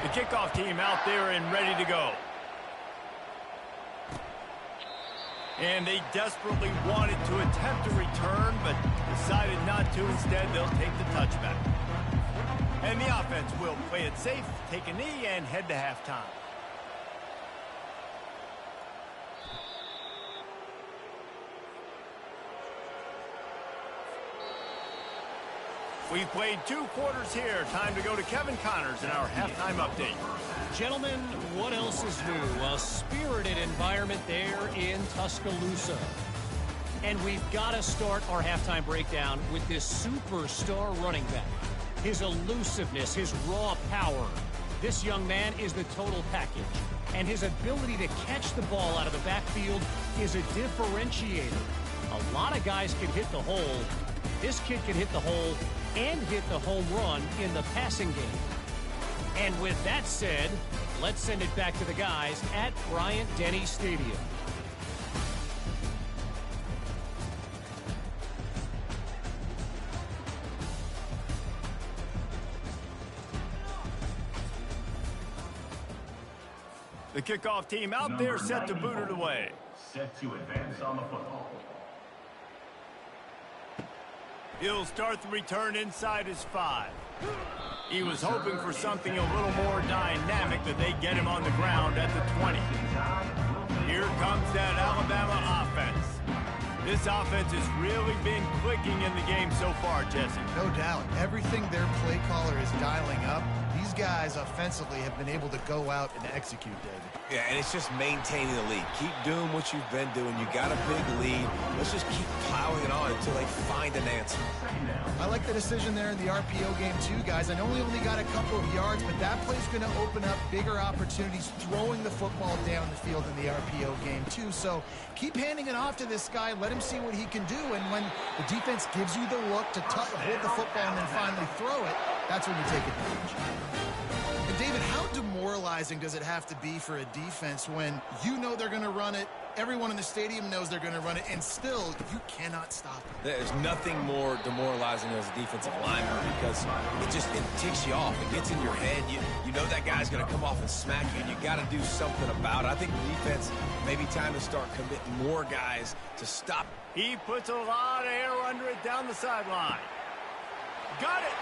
The kickoff team out there and ready to go. And they desperately wanted to attempt a return, but decided not to. Instead, they'll take the touchback. And the offense will play it safe, take a knee, and head to halftime. We've played 2 quarters here. Time to go to Kevin Connors in our halftime update. Gentlemen, what else is new? A spirited environment there in Tuscaloosa. And we've got to start our halftime breakdown with this superstar running back. His elusiveness, his raw power. This young man is the total package. And his ability to catch the ball out of the backfield is a differentiator. A lot of guys can hit the hole. This kid can hit the hole and hit the home run in the passing game. And with that said, let's send it back to the guys at Bryant-Denny Stadium. The kickoff team out there set to boot it away. Set to advance on the football. He'll start the return inside his 5. He was hoping for something a little more dynamic, that they get him on the ground at the 20. Here comes that Alabama offense. This offense has really been clicking in the game so far, Jesse. No doubt. Everything their play caller is dialing up, these guys offensively have been able to go out and execute, David. Yeah, and it's just maintaining the lead. Keep doing what you've been doing. You got a big lead. Let's just keep plowing it on until they find an answer. I like the decision there in the RPO game too, guys. I know we only got a couple of yards, but that play's going to open up bigger opportunities throwing the football down the field in the RPO game too. So keep handing it off to this guy. Let him see what he can do. And when the defense gives you the look to hold the football and then finally throw it, that's when you take advantage. And David, how demoralizing does it have to be for a defense when you know they're going to run it, everyone in the stadium knows they're going to run it, and still you cannot stop it? There's nothing more demoralizing as a defensive lineman because it ticks you off. It gets in your head. You know that guy's going to come off and smack you, and you got to do something about it. I think the defense, maybe time to start committing more guys to stop. He puts a lot of air under it down the sideline. Got it!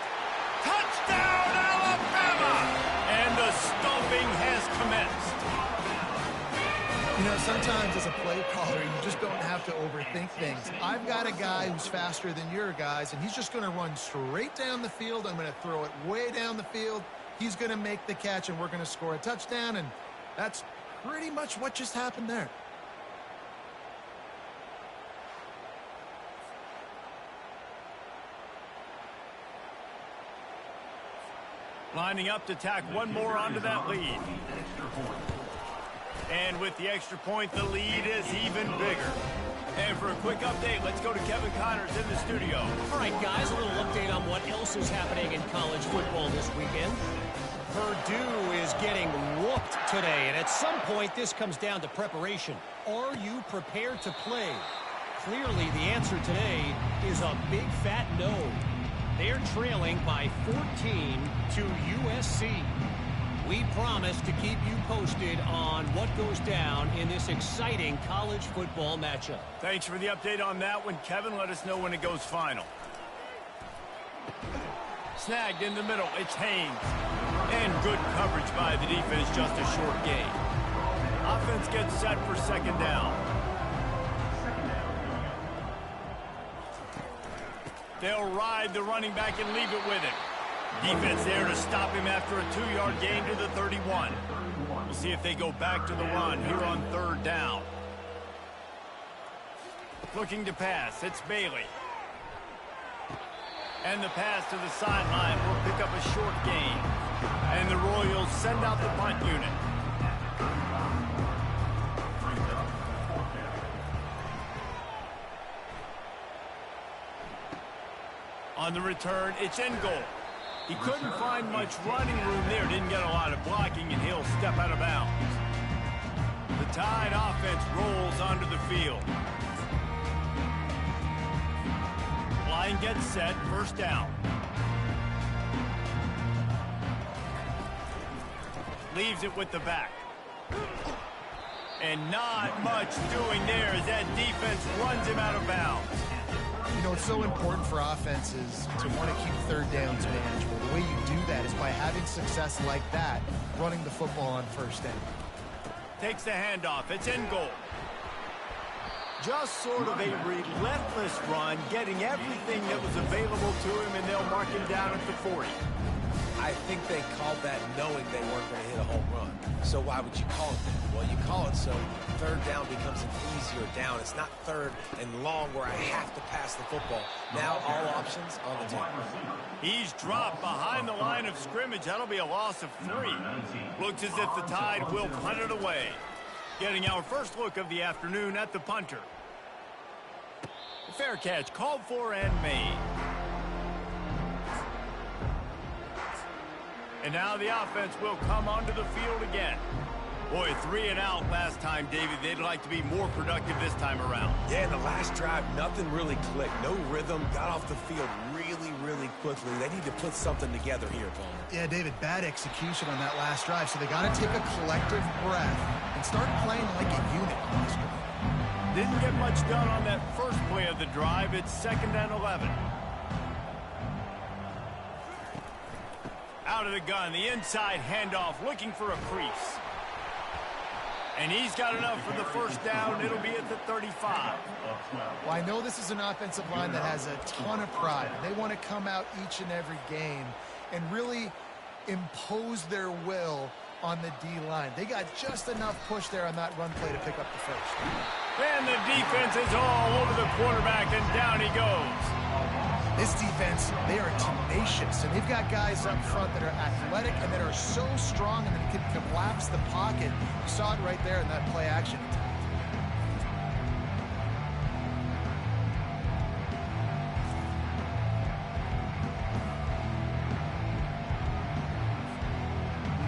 Touchdown, Alabama! And the stomping has commenced. You know, sometimes as a play caller, you just don't have to overthink things. I've got a guy who's faster than your guys, and he's just going to run straight down the field. I'm going to throw it way down the field. He's going to make the catch, and we're going to score a touchdown, and that's pretty much what just happened there. Lining up to tack one more onto that lead. And with the extra point, the lead is even bigger. And for a quick update, let's go to Kevin Connors in the studio. All right, guys, a little update on what else is happening in college football this weekend. Purdue is getting whooped today, and at some point, this comes down to preparation. Are you prepared to play? Clearly, the answer today is a big fat no. They're trailing by 14 to USC. We promise to keep you posted on what goes down in this exciting college football matchup. Thanks for the update on that one, Kevin. Let us know when it goes final. Snagged in the middle, it's Haynes. And good coverage by the defense, just a short gain. Offense gets set for second down. They'll ride the running back and leave it with him. Defense there to stop him after a 2-yard gain to the 31. We'll see if they go back to the run here on third down. Looking to pass, it's Bailey. And the pass to the sideline will pick up a short gain. And the Royals send out the punt unit. On the return, it's in goal. He couldn't find much running room there. Didn't get a lot of blocking, and he'll step out of bounds. The Tide offense rolls onto the field. Line gets set, first down. Leaves it with the back. And not much doing there as that defense runs him out of bounds. You know, it's so important for offenses to want to keep third downs manageable. The way you do that is by having success like that, running the football on first down. Takes the handoff. It's in goal. Just sort of a relentless run, getting everything that was available to him, and they'll mark him down at the 40. I think they called that knowing they weren't going to hit a home run. So why would you call it that? Well, you call it so third down becomes an easier down. It's not third and long where I have to pass the football. Now all options on the table. He's dropped behind the line of scrimmage. That'll be a loss of 3. Looks as if the Tide will punt it away. Getting our first look of the afternoon at the punter. Fair catch called for and made. And now the offense will come onto the field again. Boy, 3 and out last time, David. They'd like to be more productive this time around. Yeah, in the last drive, nothing really clicked. No rhythm, got off the field really quickly. They need to put something together here, Palmer. Yeah, David, bad execution on that last drive, so they got to take a collective breath and start playing like a unit on this drive. Didn't get much done on that first play of the drive. It's 2nd and 11. Out of the gun, the inside handoff, looking for a crease. And he's got enough for the first down. It'll be at the 35. Well, I know this is an offensive line that has a ton of pride. They want to come out each and every game and really impose their will on the D-line. They got just enough push there on that run play to pick up the first. And the defense is all over the quarterback, and down he goes. This defense, they are tenacious, and they've got guys up front that are athletic and that are so strong and that can collapse the pocket. You saw it right there in that play action.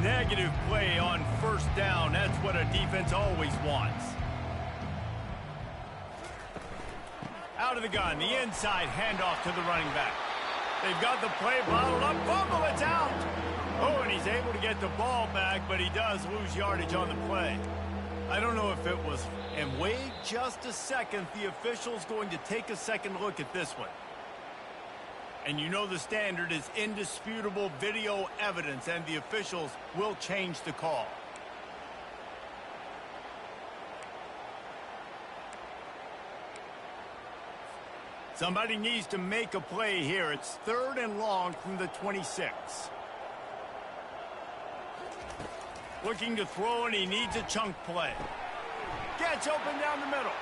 Negative play on first down. That's what a defense always wants. Out of the gun, the inside handoff to the running back. They've got the play bottled up. Fumble, it's out. Oh, and he's able to get the ball back, but he does lose yardage on the play. I don't know if it was. And wait just a second. The official's going to take a second look at this one. And you know the standard is indisputable video evidence, and the officials will change the call. Somebody needs to make a play here. It's 3rd and long from the 26. Looking to throw, and he needs a chunk play. Gets open down the middle.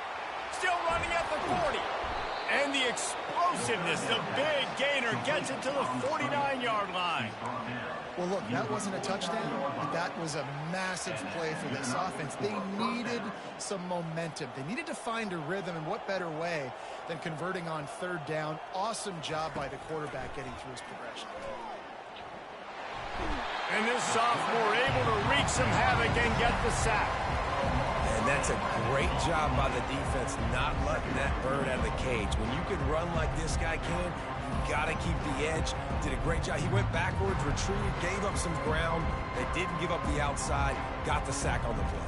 Still running at the 40. And the explosiveness, the big gainer, gets it to the 49-yard line. Well, look, that wasn't a touchdown, but that was a massive play for this offense. They needed some momentum. They needed to find a rhythm, and what better way than converting on 3rd down. Awesome job by the quarterback getting through his progression. And this sophomore able to wreak some havoc and get the sack. And that's a great job by the defense, not letting that bird out of the cage. When you can run like this guy can, you got to keep the edge. Did a great job. He went backwards, retreated, gave up some ground. They didn't give up the outside, got the sack on the play.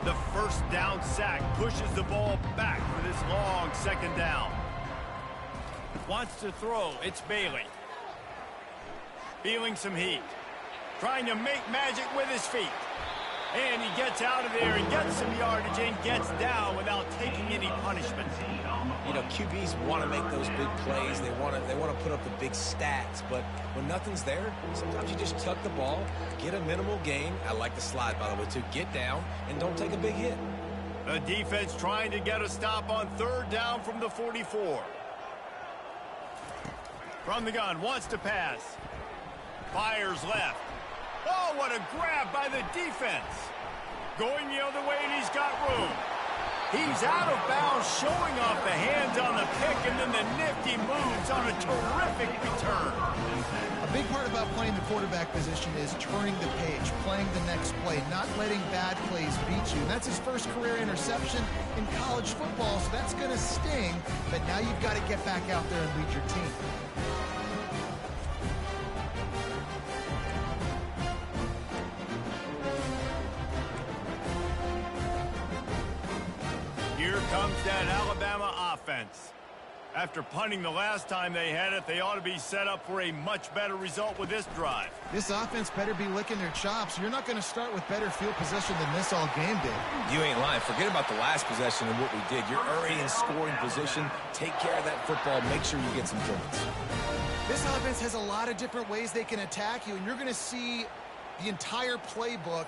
The first down sack pushes the ball back for this long 2nd down. Wants to throw. It's Bailey. Feeling some heat. Trying to make magic with his feet. And he gets out of there and gets some yardage and gets down without taking any punishment. You know, QBs want to make those big plays. They want to put up the big stats. But when nothing's there, sometimes you just tuck the ball, get a minimal gain. I like the slide, by the way, too. Get down and don't take a big hit. The defense trying to get a stop on 3rd down from the 44. From the gun, wants to pass. Fires left. Oh, what a grab by the defense. Going the other way, and he's got room. He's out of bounds, showing off the hands on the pick, and then the nifty moves on a terrific return. A big part about playing the quarterback position is turning the page, playing the next play, not letting bad plays beat you. And that's his first career interception in college football, so that's going to sting. But now you've got to get back out there and lead your team. Here comes that Alabama offense. After punting the last time they had it, they ought to be set up for a much better result with this drive. This offense better be licking their chops. You're not going to start with better field position than this all game did. You ain't lying. Forget about the last possession and what we did. You're already in scoring position. Take care of that football. Make sure you get some points. This offense has a lot of different ways they can attack you, and you're going to see the entire playbook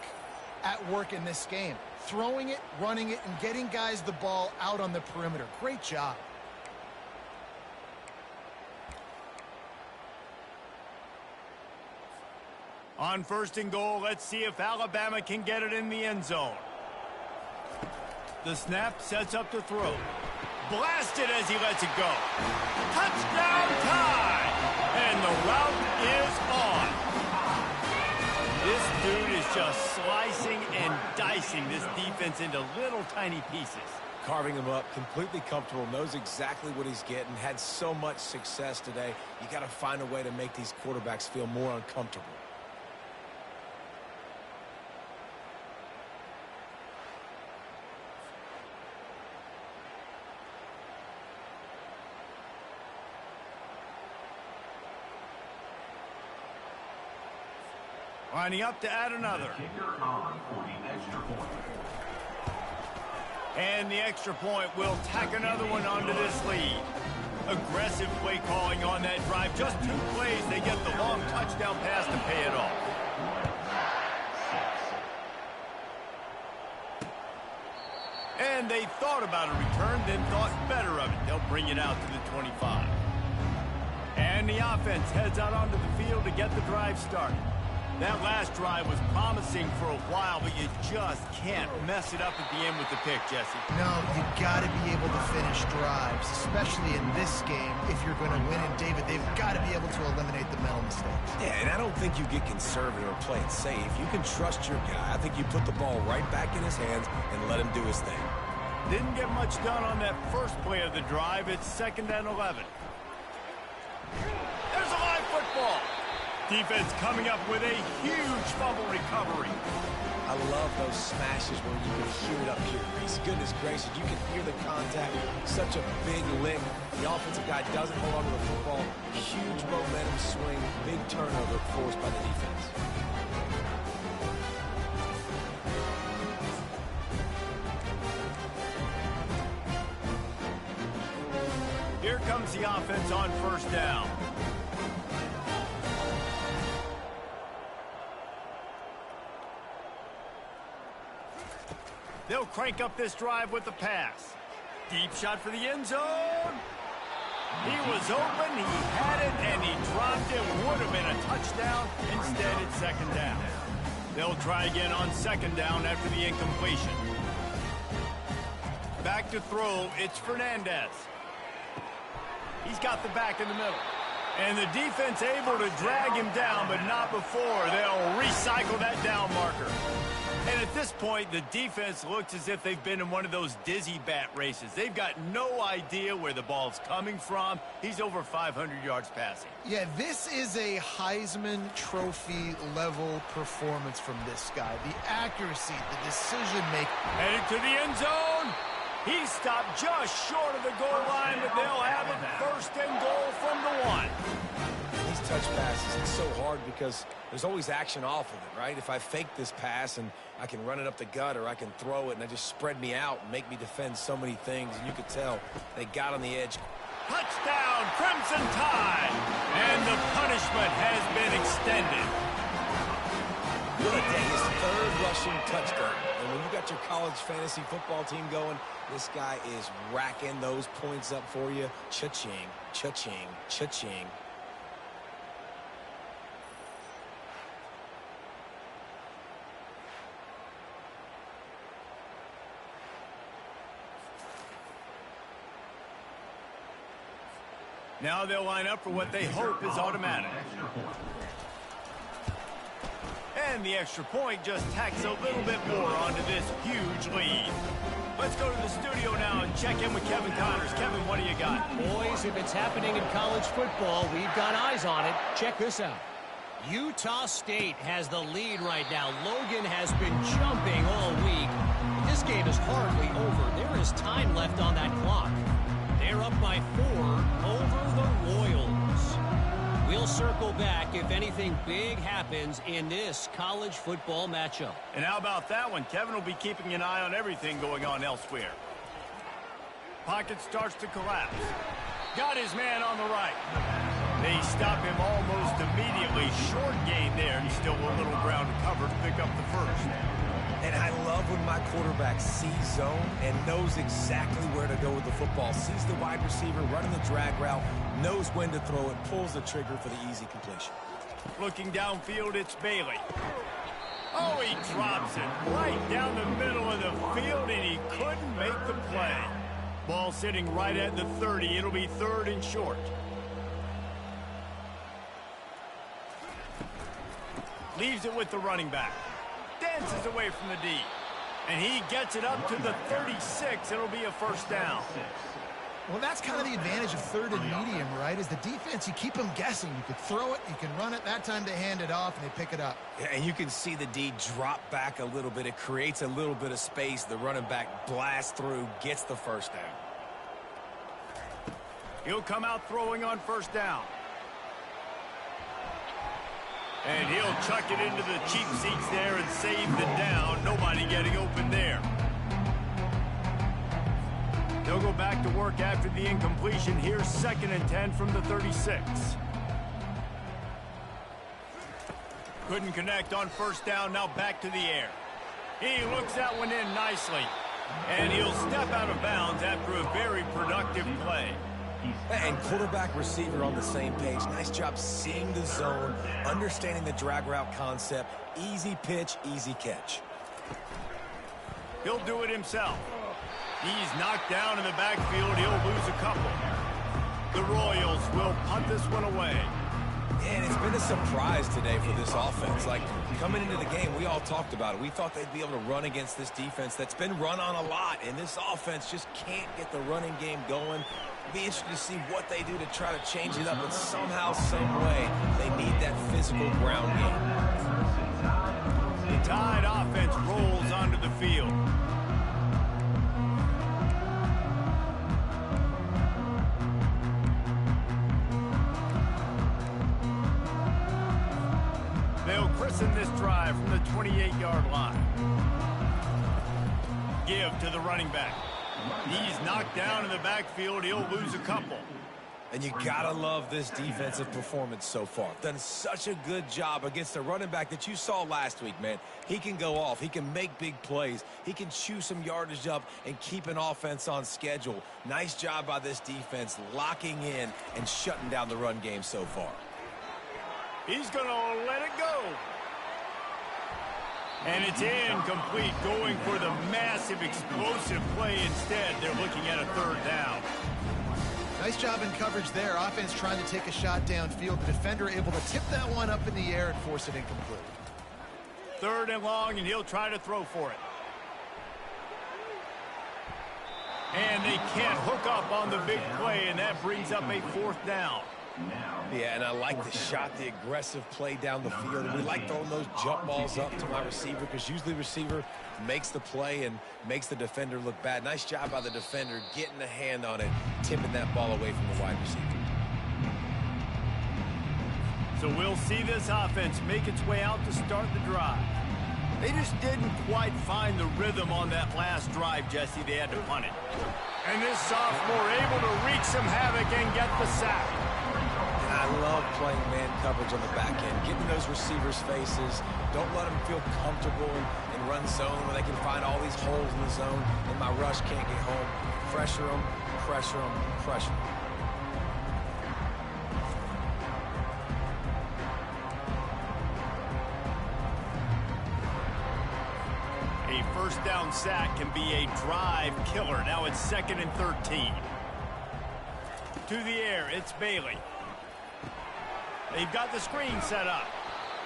at work in this game. Throwing it, running it, and getting guys the ball out on the perimeter. Great job. On 1st and goal, let's see if Alabama can get it in the end zone. The snap sets up to throw. Blasted as he lets it go. Touchdown time! And the route is on. This dude is just slicing and dicing this defense into little tiny pieces. Carving him up, completely comfortable, knows exactly what he's getting, had so much success today. You got to find a way to make these quarterbacks feel more uncomfortable. Lining up to add another. Kicker on for the extra point. And the extra point will tack another one onto this lead. Aggressive play calling on that drive. Just 2 plays, they get the long touchdown pass to pay it off. And they thought about a return, then thought better of it. They'll bring it out to the 25. And the offense heads out onto the field to get the drive started. That last drive was promising for a while, but you just can't mess it up at the end with the pick, Jesse. No, you got to be able to finish drives, especially in this game. If you're going to win, and David, they've got to be able to eliminate the mental mistakes. Yeah, and I don't think you get conservative or play it safe. You can trust your guy. I think you put the ball right back in his hands and let him do his thing. Didn't get much done on that first play of the drive. It's 2nd and 11. There's a live football. Defense coming up with a huge fumble recovery. I love those smashes where you can hear it up here, Reese. Goodness gracious, you can hear the contact. Such a big lick. The offensive guy doesn't hold on to the football. Huge momentum swing. Big turnover forced by the defense. Here comes the offense on 1st down. They'll crank up this drive with the pass. Deep shot for the end zone. He was open, he had it, and he dropped it. Would have been a touchdown. Instead, it's 2nd down. They'll try again on 2nd down after the incompletion. Back to throw, it's Fernandez. He's got the back in the middle. And the defense able to drag him down, but not before. They'll recycle that down marker. And at this point, the defense looks as if they've been in one of those dizzy bat races. They've got no idea where the ball's coming from. He's over 500 yards passing. Yeah, this is a Heisman Trophy level performance from this guy. The accuracy, the decision making. Headed to the end zone. He stopped just short of the goal line, but they'll have it 1st and goal from the 1. These touch passes, it's so hard because there's always action off of it, right? If I fake this pass and I can run it up the gut or I can throw it and I just spread me out and make me defend so many things, and you could tell they got on the edge. Touchdown, Crimson Tide! And the punishment has been extended. What a day, his 3rd rushing touchdown. And when you got your college fantasy football team going, this guy is racking those points up for you. Cha-ching, cha-ching, cha-ching. Now they'll line up for what they hope is automatic. And the extra point just tacks a little bit more onto this huge lead. Let's go to the studio now and check in with Kevin Connors. Kevin, what do you got? Boys, if it's happening in college football, we've got eyes on it. Check this out. Utah State has the lead right now. Logan has been jumping all week. But this game is hardly over. There is time left on that clock. They're up by 4 over the Royals. We'll circle back if anything big happens in this college football matchup. And how about that one? Kevin will be keeping an eye on everything going on elsewhere. Pocket starts to collapse. Got his man on the right. They stop him almost immediately. Short gain there, and still a little ground to cover to pick up the first. And I love when my quarterback sees zone and knows exactly where to go with the football. Sees the wide receiver running the drag route, knows when to throw it, pulls the trigger for the easy completion. Looking downfield, it's Bailey. Oh, he drops it right down the middle of the field, and he couldn't make the play. Ball sitting right at the 30. It'll be 3rd and short. Leaves it with the running back. Dances away from the D. And he gets it up to the 36. It'll be a first down. Well, that's kind of the advantage of 3rd and medium, right? Is the defense, you keep them guessing. You could throw it, you can run it. That time they hand it off, and they pick it up. Yeah, and you can see the D drop back a little bit. It creates a little bit of space. The running back blasts through, gets the first down. He'll come out throwing on first down. And he'll chuck it into the cheap seats there and save the down. Nobody getting open there. They'll go back to work after the incompletion. Here's 2nd and 10 from the 36. Couldn't connect on first down. Now back to the air. He looks that one in nicely. And he'll step out of bounds after a very productive play. And quarterback receiver on the same page. Nice job seeing the zone, understanding the drag route concept. Easy pitch, easy catch. He'll do it himself. He's knocked down in the backfield. He'll lose a couple. The Royals will punt this one away. And it's been a surprise today for this offense. Like, coming into the game, we all talked about it. We thought they'd be able to run against this defense that's been run on a lot. And this offense just can't get the running game going. Be interested to see what they do to try to change it up, but somehow, some way, they need that physical ground game. The Tide offense rolls onto the field. They'll christen this drive from the 28-yard line. Give to the running back. He's knocked down in the backfield. He'll lose a couple. And you gotta love this defensive performance so far. Done such a good job against the running back that you saw last week, man. He can go off. He can make big plays. He can chew some yardage up and keep an offense on schedule. Nice job by this defense locking in and shutting down the run game so far. He's going to let it go. And it's incomplete, going for the massive explosive play instead. They're looking at a 3rd down. Nice job in coverage there. Offense trying to take a shot downfield. The defender able to tip that one up in the air and force it incomplete. 3rd and long, and he'll try to throw for it. And they can't hook up on the big play, and that brings up a 4th down. Yeah, and I like the shot, the aggressive play down the field. And we like throwing those jump balls up to my receiver because usually receiver makes the play and makes the defender look bad. Nice job by the defender getting a hand on it, tipping that ball away from the wide receiver. So we'll see this offense make its way out to start the drive. They just didn't quite find the rhythm on that last drive, Jesse. They had to punt it. And this sophomore able to wreak some havoc and get the sack. I love playing man coverage on the back end, getting those receivers' faces. Don't let them feel comfortable and run zone where they can find all these holes in the zone and my rush can't get home. Pressure them, pressure them, pressure them. A 1st down sack can be a drive killer. Now it's 2nd and 13. to the air. It's Bailey. They've got the screen set up.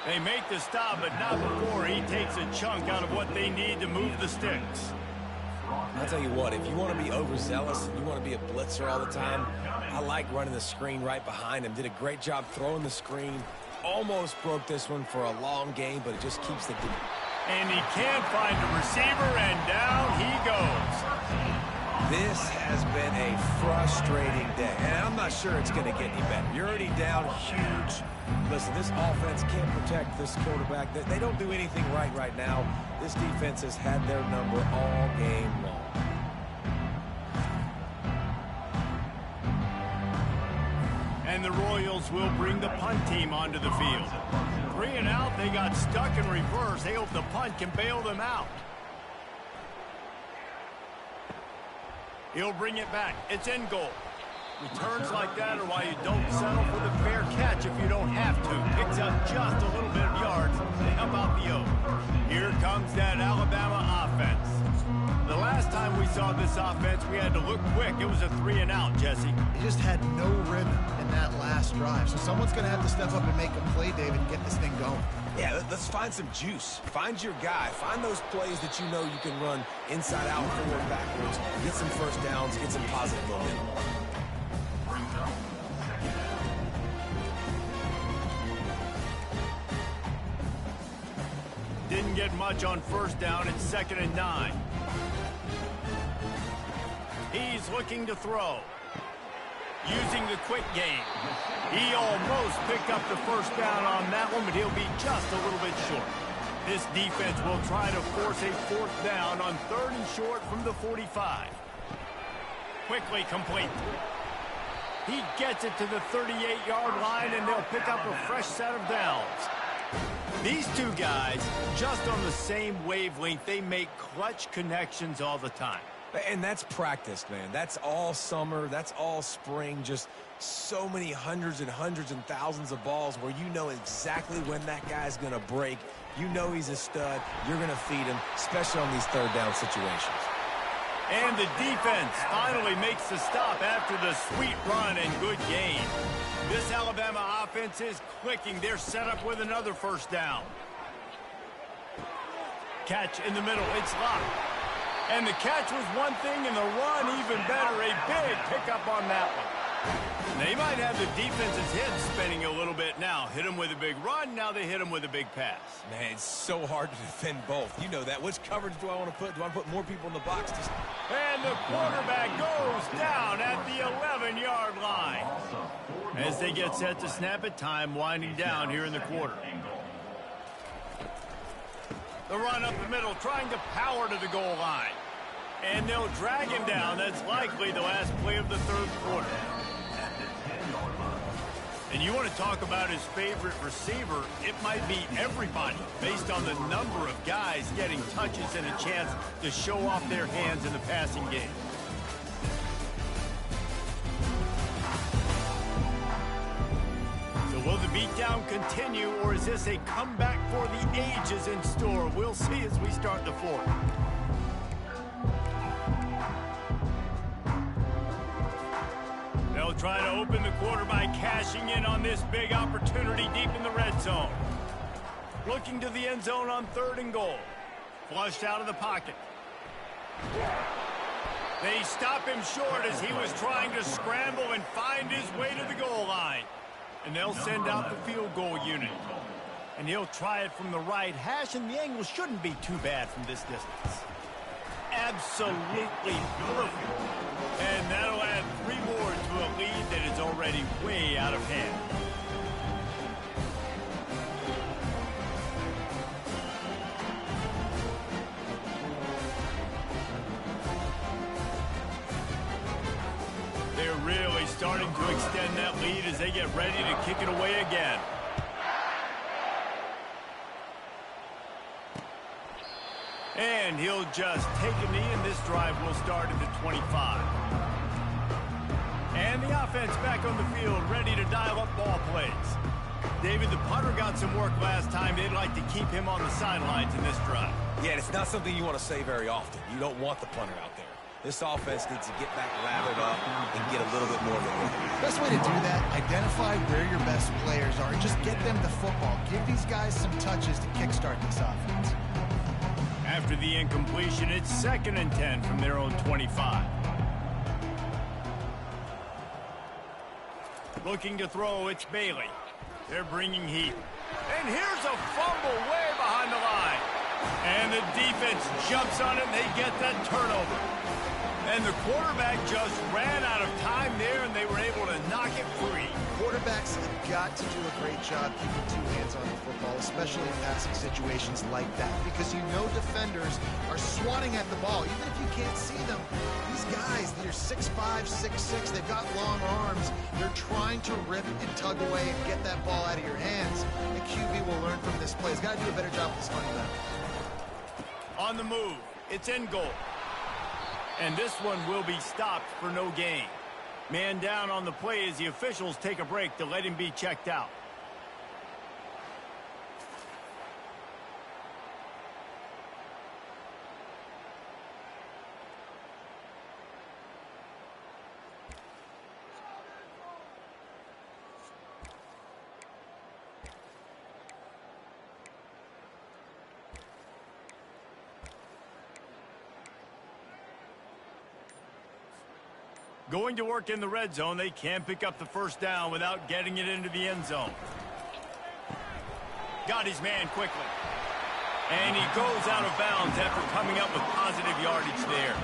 They make the stop, but not before he takes a chunk out of what they need to move the sticks. I'll tell you what, if you want to be overzealous, you want to be a blitzer all the time, I like running the screen right behind him. Did a great job throwing the screen. Almost broke this one for a long game, but it just keeps the... And he can't find a receiver, and down he goes. This has been a frustrating day, and I'm not sure it's going to get any better. You're already down huge. Listen, this offense can't protect this quarterback. They don't do anything right now. This defense has had their number all game long. And the Royals will bring the punt team onto the field. 3 and out, they got stuck in reverse. They hope the punt can bail them out. He'll bring it back. It's in goal. Returns like that are why you don't settle for the fair catch if you don't have to. Picks up just a little bit of yards to help out the O. Here comes that Alabama offense. The last time we saw this offense, we had to look quick. It was a 3 and out, Jesse. He just had no rhythm in that last drive. So someone's going to have to step up and make a play, David, and get this thing going. Yeah, let's find some juice. Find your guy. Find those plays that you know you can run inside out, forward, backwards. Get some first downs. Get some positive momentum. Didn't get much on first down. It's 2nd and 9. He's looking to throw. Using the quick game. He almost picked up the first down on that one, but he'll be just a little bit short. This defense will try to force a 4th down on 3rd and short from the 45. Quickly complete. He gets it to the 38-yard line, and they'll pick up a fresh set of downs. These two guys, just on the same wavelength, they make clutch connections all the time. And that's practice, man. That's all summer. That's all spring. Just so many hundreds and thousands of balls where you know exactly when that guy's going to break. You know he's a stud. You're going to feed him, especially on these 3rd down situations. And the defense finally makes the stop after the sweet run and good gain. This Alabama offense is clicking. They're set up with another first down. Catch in the middle. It's locked. And the catch was one thing, and the run even better. A big pickup on that one. They might have the defense's head spinning a little bit now. Hit him with a big run, now they hit him with a big pass. Man, it's so hard to defend both. You know that. Which coverage do I want to put? Do I want to put more people in the box? And the quarterback goes down at the 11-yard line. As they get set to snap it, time winding down here in the quarter. The run up the middle, trying to power to the goal line. And they'll drag him down. That's likely the last play of the 3rd quarter. And you want to talk about his favorite receiver, it might be everybody, based on the number of guys getting touches and a chance to show off their hands in the passing game. Will the beatdown continue, or is this a comeback for the ages in store? We'll see as we start the 4th. They'll try to open the quarter by cashing in on this big opportunity deep in the red zone. Looking to the end zone on 3rd and goal. Flushed out of the pocket. They stop him short as he was trying to scramble and find his way to the goal line. And they'll send out the field goal unit. And he'll try it from the right hash, and the angle shouldn't be too bad from this distance. Absolutely perfect. And that'll add 3 more to a lead that is already way out of hand. They're really starting to extend that lead as they get ready to kick it away again. And he'll just take a knee, and this drive will start at the 25. And the offense back on the field, ready to dial up ball plays. David, the punter got some work last time. They'd like to keep him on the sidelines in this drive. Yeah, it's not something you want to say very often. You don't want the punter out there. This offense needs to get back lathered up and get a little bit more of a rhythm. Best way to do that, identify where your best players are and just get them the football. Give these guys some touches to kickstart this offense. After the incompletion, it's 2nd and 10 from their own 25. Looking to throw, it's Bailey. They're bringing heat. And here's a fumble way behind the line. And the defense jumps on it, and they get that turnover. And the quarterback just ran out of time there, and they were able to knock it free. Quarterbacks have got to do a great job keeping two hands on the football, especially in passing situations like that, because you know defenders are swatting at the ball. Even if you can't see them, these guys, they're 6'5", 6'6", they've got long arms. They're trying to rip and tug away and get that ball out of your hands. The QB will learn from this play. He's got to do a better job with this running back. On the move, it's in goal. And this one will be stopped for no gain. Man down on the play as the officials take a break to let him be checked out. Going to work in the red zone, they can't pick up the first down without getting it into the end zone. Got his man quickly. And he goes out of bounds after coming up with positive yardage there.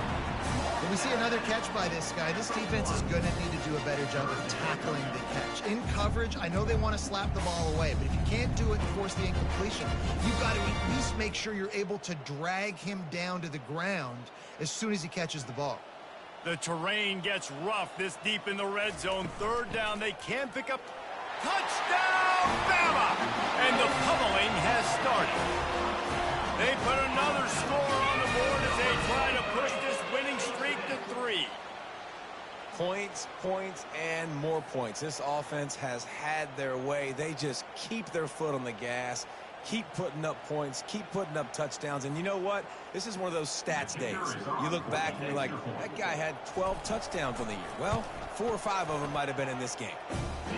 When we see another catch by this guy, this defense is going to need to do a better job of tackling the catch. In coverage, I know they want to slap the ball away, but if you can't do it and force the incompletion, you've got to at least make sure you're able to drag him down to the ground as soon as he catches the ball. The terrain gets rough this deep in the red zone. 3rd down, they can pick up. Touchdown, Bama! And the pummeling has started. They put another score on the board as they try to push this winning streak to 3. Points, points, and more points. This offense has had their way. They just keep their foot on the gas, keep putting up points, keep putting up touchdowns. And you know what? This is one of those stats days. You look back and you're like, that guy had 12 touchdowns on the year. Well, 4 or 5 of them might have been in this game.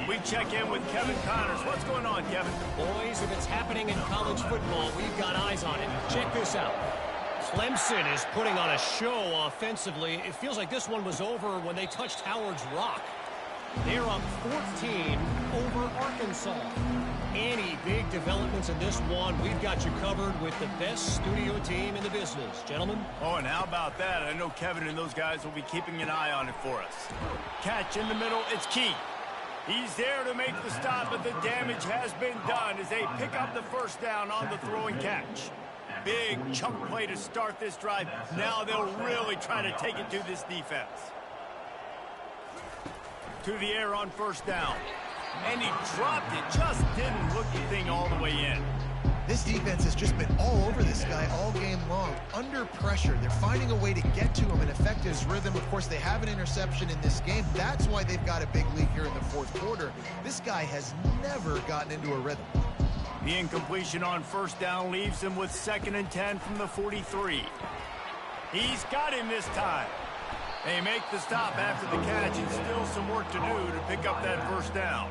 We check in with Kevin Connors. What's going on, Kevin? Boys, if it's happening in college football, we've got eyes on it. Check this out. Clemson is putting on a show offensively. It feels like this one was over when they touched Howard's Rock. They're up 14 over Arkansas. Any big developments in this one, we've got you covered with the best studio team in the business. Gentlemen? Oh, and how about that? I know Kevin and those guys will be keeping an eye on it for us. Catch in the middle, it's Key. He's there to make the stop, but the damage has been done as they pick up the first down on the throw and catch. Big chunk play to start this drive. Now they'll really try to take it to this defense. To the air on first down. And he dropped it. Just didn't look the thing all the way in. This defense has just been all over this guy all game long. Under pressure, they're finding a way to get to him and affect his rhythm. Of course, they have an interception in this game. That's why they've got a big lead here in the 4th quarter. This guy has never gotten into a rhythm. The incompletion on first down leaves him with 2nd and 10 from the 43. He's got him this time. They make the stop after the catch, and still some work to do to pick up that first down.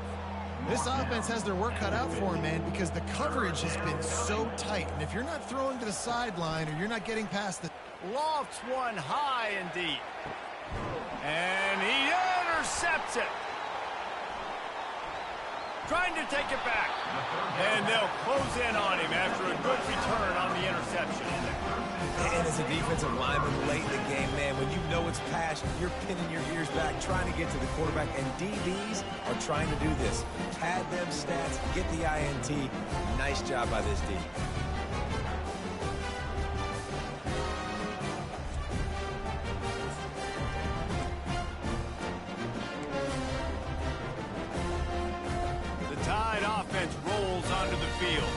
This offense has their work cut out for him, man, because the coverage has been so tight. And if you're not throwing to the sideline or you're not getting past the... Lofts one high and deep. And he intercepts it. Trying to take it back. And they'll close in on him after a good return on the interception. And as a defensive lineman late in the game, man, when you know it's passion, you're pinning your ears back, trying to get to the quarterback, and DBs are trying to do this. Pad them stats, get the INT. Nice job by this D. The Tide offense rolls onto the field.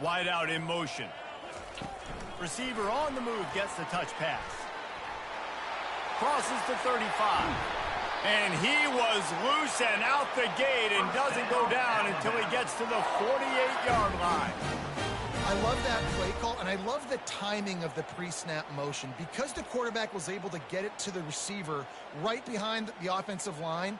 Wide out in motion. Receiver on the move gets the touch pass. Crosses to 35. And he was loose and out the gate and doesn't go down until he gets to the 48-yard line. I love that play call, and I love the timing of the pre-snap motion. Because the quarterback was able to get it to the receiver right behind the offensive line,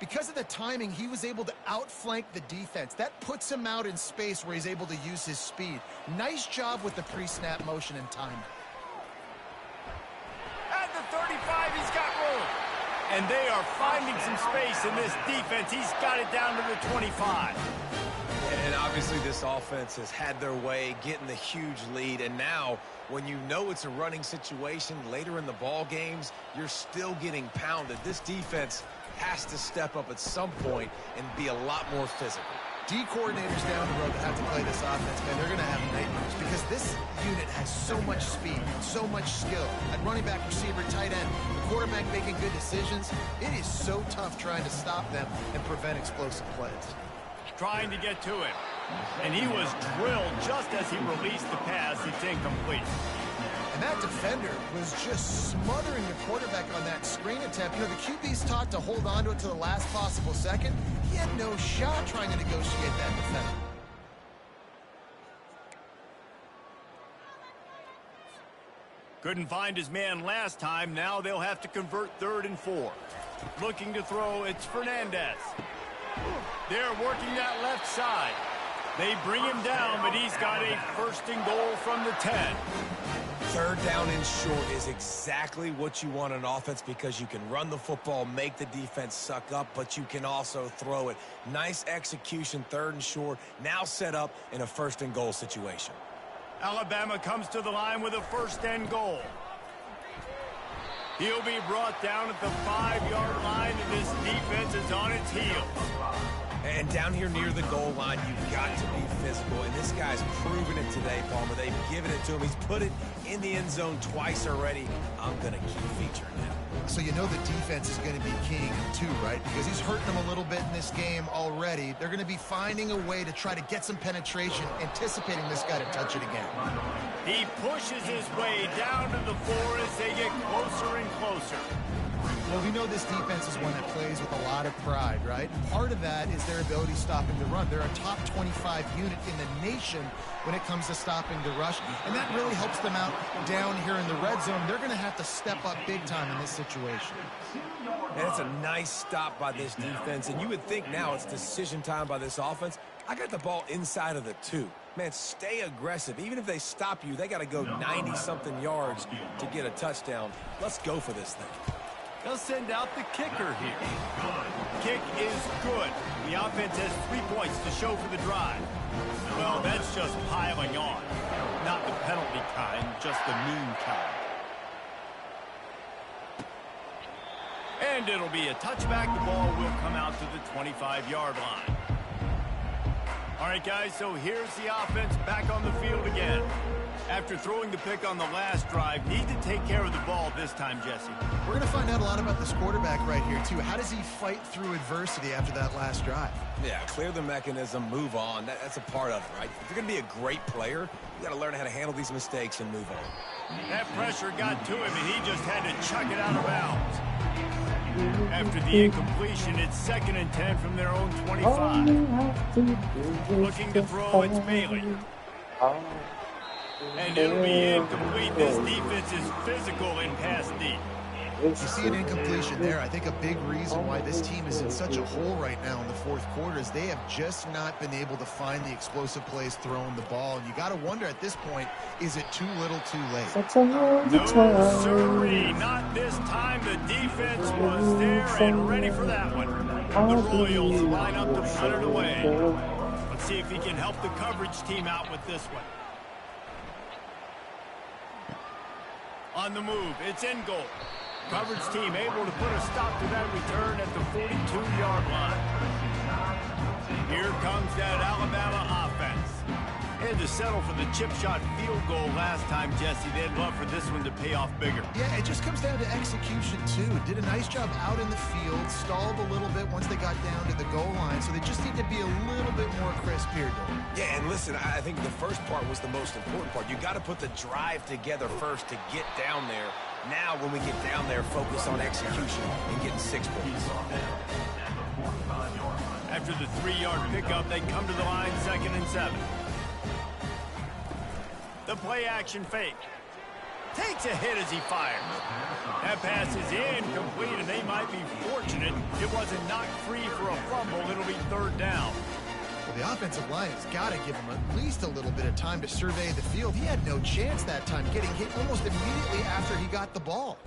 because of the timing, he was able to outflank the defense. That puts him out in space where he's able to use his speed. Nice job with the pre-snap motion and timing. At the 35, he's got room. And they are finding some space in this defense. He's got it down to the 25. And obviously this offense has had their way getting the huge lead, and now when you know it's a running situation later in the ball games, you're still getting pounded. This defense has to step up at some point and be a lot more physical. D coordinators down the road that have to play this offense, man, they're going to have nightmares because this unit has so much speed, so much skill. At running back, receiver, tight end, the quarterback making good decisions. It is so tough trying to stop them and prevent explosive plays. Trying to get to him. And he was drilled just as he released the pass. It's incomplete. And that defender was just smothering the quarterback on that screen attempt. You know, the QB's taught to hold on to it to the last possible second. He had no shot trying to negotiate that defender. Couldn't find his man last time. Now they'll have to convert 3rd and 4. Looking to throw, it's Fernandez. They're working that left side. They bring him down, but he's got a 1st and goal from the 10. 3rd down and short is exactly what you want on offense because you can run the football, make the defense suck up, but you can also throw it. Nice execution, 3rd and short, now set up in a 1st and goal situation. Alabama comes to the line with a 1st and goal. He'll be brought down at the 5-yard line, and this defense is on its heels. And down here near the goal line, you've got to be physical. And this guy's proven it today, Palmer. They've given it to him. He's put it in the end zone twice already. I'm going to keep featuring him. So you know the defense is going to be keying him too, right? Because he's hurting them a little bit in this game already. They're going to be finding a way to try to get some penetration, anticipating this guy to touch it again. He pushes his way down to the 4 as they get closer and closer. Well, we know this defense is one that plays with a lot of pride, right? And part of that is their ability stopping the run. They're a top 25 unit in the nation when it comes to stopping the rush, and that really helps them out down here in the red zone. They're going to have to step up big time in this situation. And it's a nice stop by this defense, and you would think now it's decision time by this offense. I got the ball inside of the 2. Man, stay aggressive. Even if they stop you, they got to go 90-something yards to get a touchdown. Let's go for this thing. They'll send out the kicker here. Kick is good. The offense has 3 points to show for the drive. Well, that's just piling on. Not the penalty kind, just the mean kind. And it'll be a touchback. The ball will come out to the 25-yard line. All right, guys, so here's the offense back on the field again. After throwing the pick on the last drive, need to take care of the ball this time, Jesse. We're going to find out a lot about this quarterback right here, too. How does he fight through adversity after that last drive? Yeah, clear the mechanism, move on. That's a part of it, right? If you're going to be a great player, you got to learn how to handle these mistakes and move on. That pressure got to him, and he just had to chuck it out of bounds. After the incompletion, it's 2nd and 10 from their own 25. Looking to throw, it's Bailey. And it'll be incomplete. This defense is physical in pass deep. You see an incompletion there. I think a big reason why this team is in such a hole right now in the 4th quarter is they have just not been able to find the explosive plays throwing the ball. And you got to wonder at this point, is it too little too late? No, sirree, not this time. The defense was there and ready for that one. The Royals line up to put it away. Let's see if he can help the coverage team out with this one. On the move, it's in goal. Coverage team able to put a stop to that return at the 42-yard line. Here comes that Alabama offense. And to settle for the chip shot field goal last time, Jesse, they'd love for this one to pay off bigger. Yeah, it just comes down to execution, too. Did a nice job out in the field, stalled a little bit once they got down to the goal line, so they just need to be a little bit more crisp here, Dylan. Yeah, and listen, I think the first part was the most important part. You got to put the drive together first to get down there. Now, when we get down there, focus on execution and getting 6 points. After the 3-yard pickup, they come to the line 2nd and 7. The play action fake. Takes a hit as he fires. That pass is incomplete, and they might be fortunate it wasn't knocked free for a fumble. It'll be third down. Well, the offensive line has got to give him at least a little bit of time to survey the field. He had no chance that time, getting hit almost immediately after he got the ball.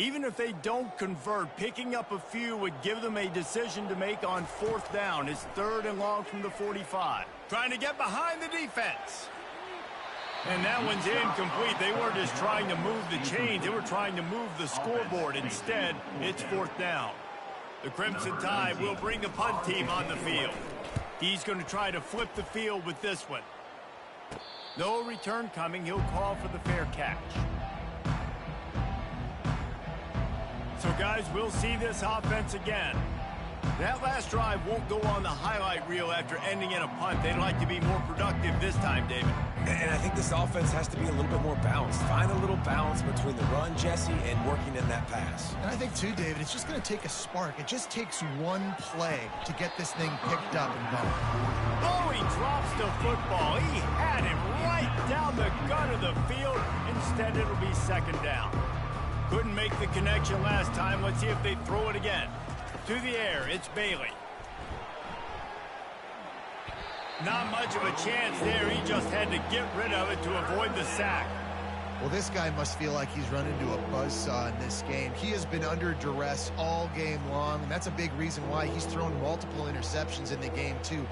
Even if they don't convert, picking up a few would give them a decision to make on fourth down. It's 3rd and long from the 45. Trying to get behind the defense. And that one's incomplete. They weren't just trying to move the chains. They were trying to move the scoreboard. Instead, it's 4th down. The Crimson Tide will bring the punt team on the field. He's going to try to flip the field with this one. No return coming. He'll call for the fair catch. So, guys, we'll see this offense again. That last drive won't go on the highlight reel after ending in a punt. They'd like to be more productive this time, David. And I think this offense has to be a little bit more balanced. Find a little balance between the run, Jesse, and working in that pass. And I think, too, David, it's just going to take a spark. It just takes one play to get this thing picked up and going. Oh, he drops the football. He had him right down the gut of the field. Instead, it'll be 2nd down. Couldn't make the connection last time. Let's see if they throw it again. To the air, it's Bailey. Not much of a chance there. He just had to get rid of it to avoid the sack. Well, this guy must feel like he's run into a buzzsaw in this game. He has been under duress all game long, and that's a big reason why he's thrown multiple interceptions in the game, too.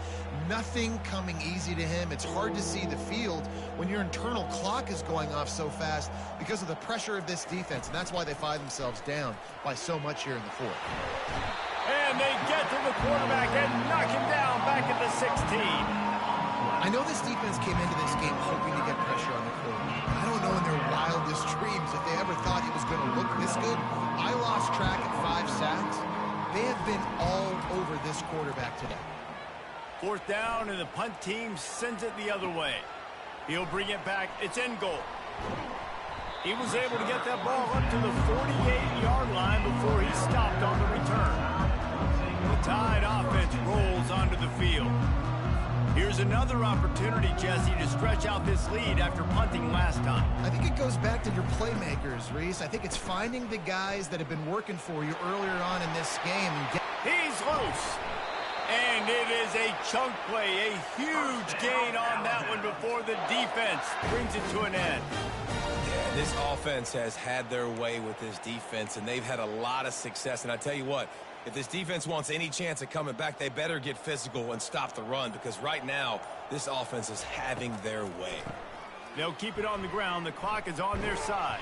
Nothing coming easy to him. It's hard to see the field when your internal clock is going off so fast because of the pressure of this defense, and that's why they find themselves down by so much here in the 4th. And they get to the quarterback and knock him down back at the 16. I know this defense came into this game hoping to get pressure on the quarterback. I don't know in their wildest dreams if they ever thought he was going to look this good. I lost track at 5 sacks. They have been all over this quarterback today. 4th down, and the punt team sends it the other way. He'll bring it back. It's in goal. He was able to get that ball up to the 48-yard line before he stopped on the return. The Tide offense rolls onto the field. Here's another opportunity, Jesse, to stretch out this lead after punting last time. I think it goes back to your playmakers, Reese. I think it's finding the guys that have been working for you earlier on in this game. He's loose. And it is a chunk play, a huge gain on that one before the defense brings it to an end. Yeah, this offense has had their way with this defense, and they've had a lot of success. And I tell you what, if this defense wants any chance of coming back, they better get physical and stop the run, because right now, this offense is having their way. They'll keep it on the ground. The clock is on their side.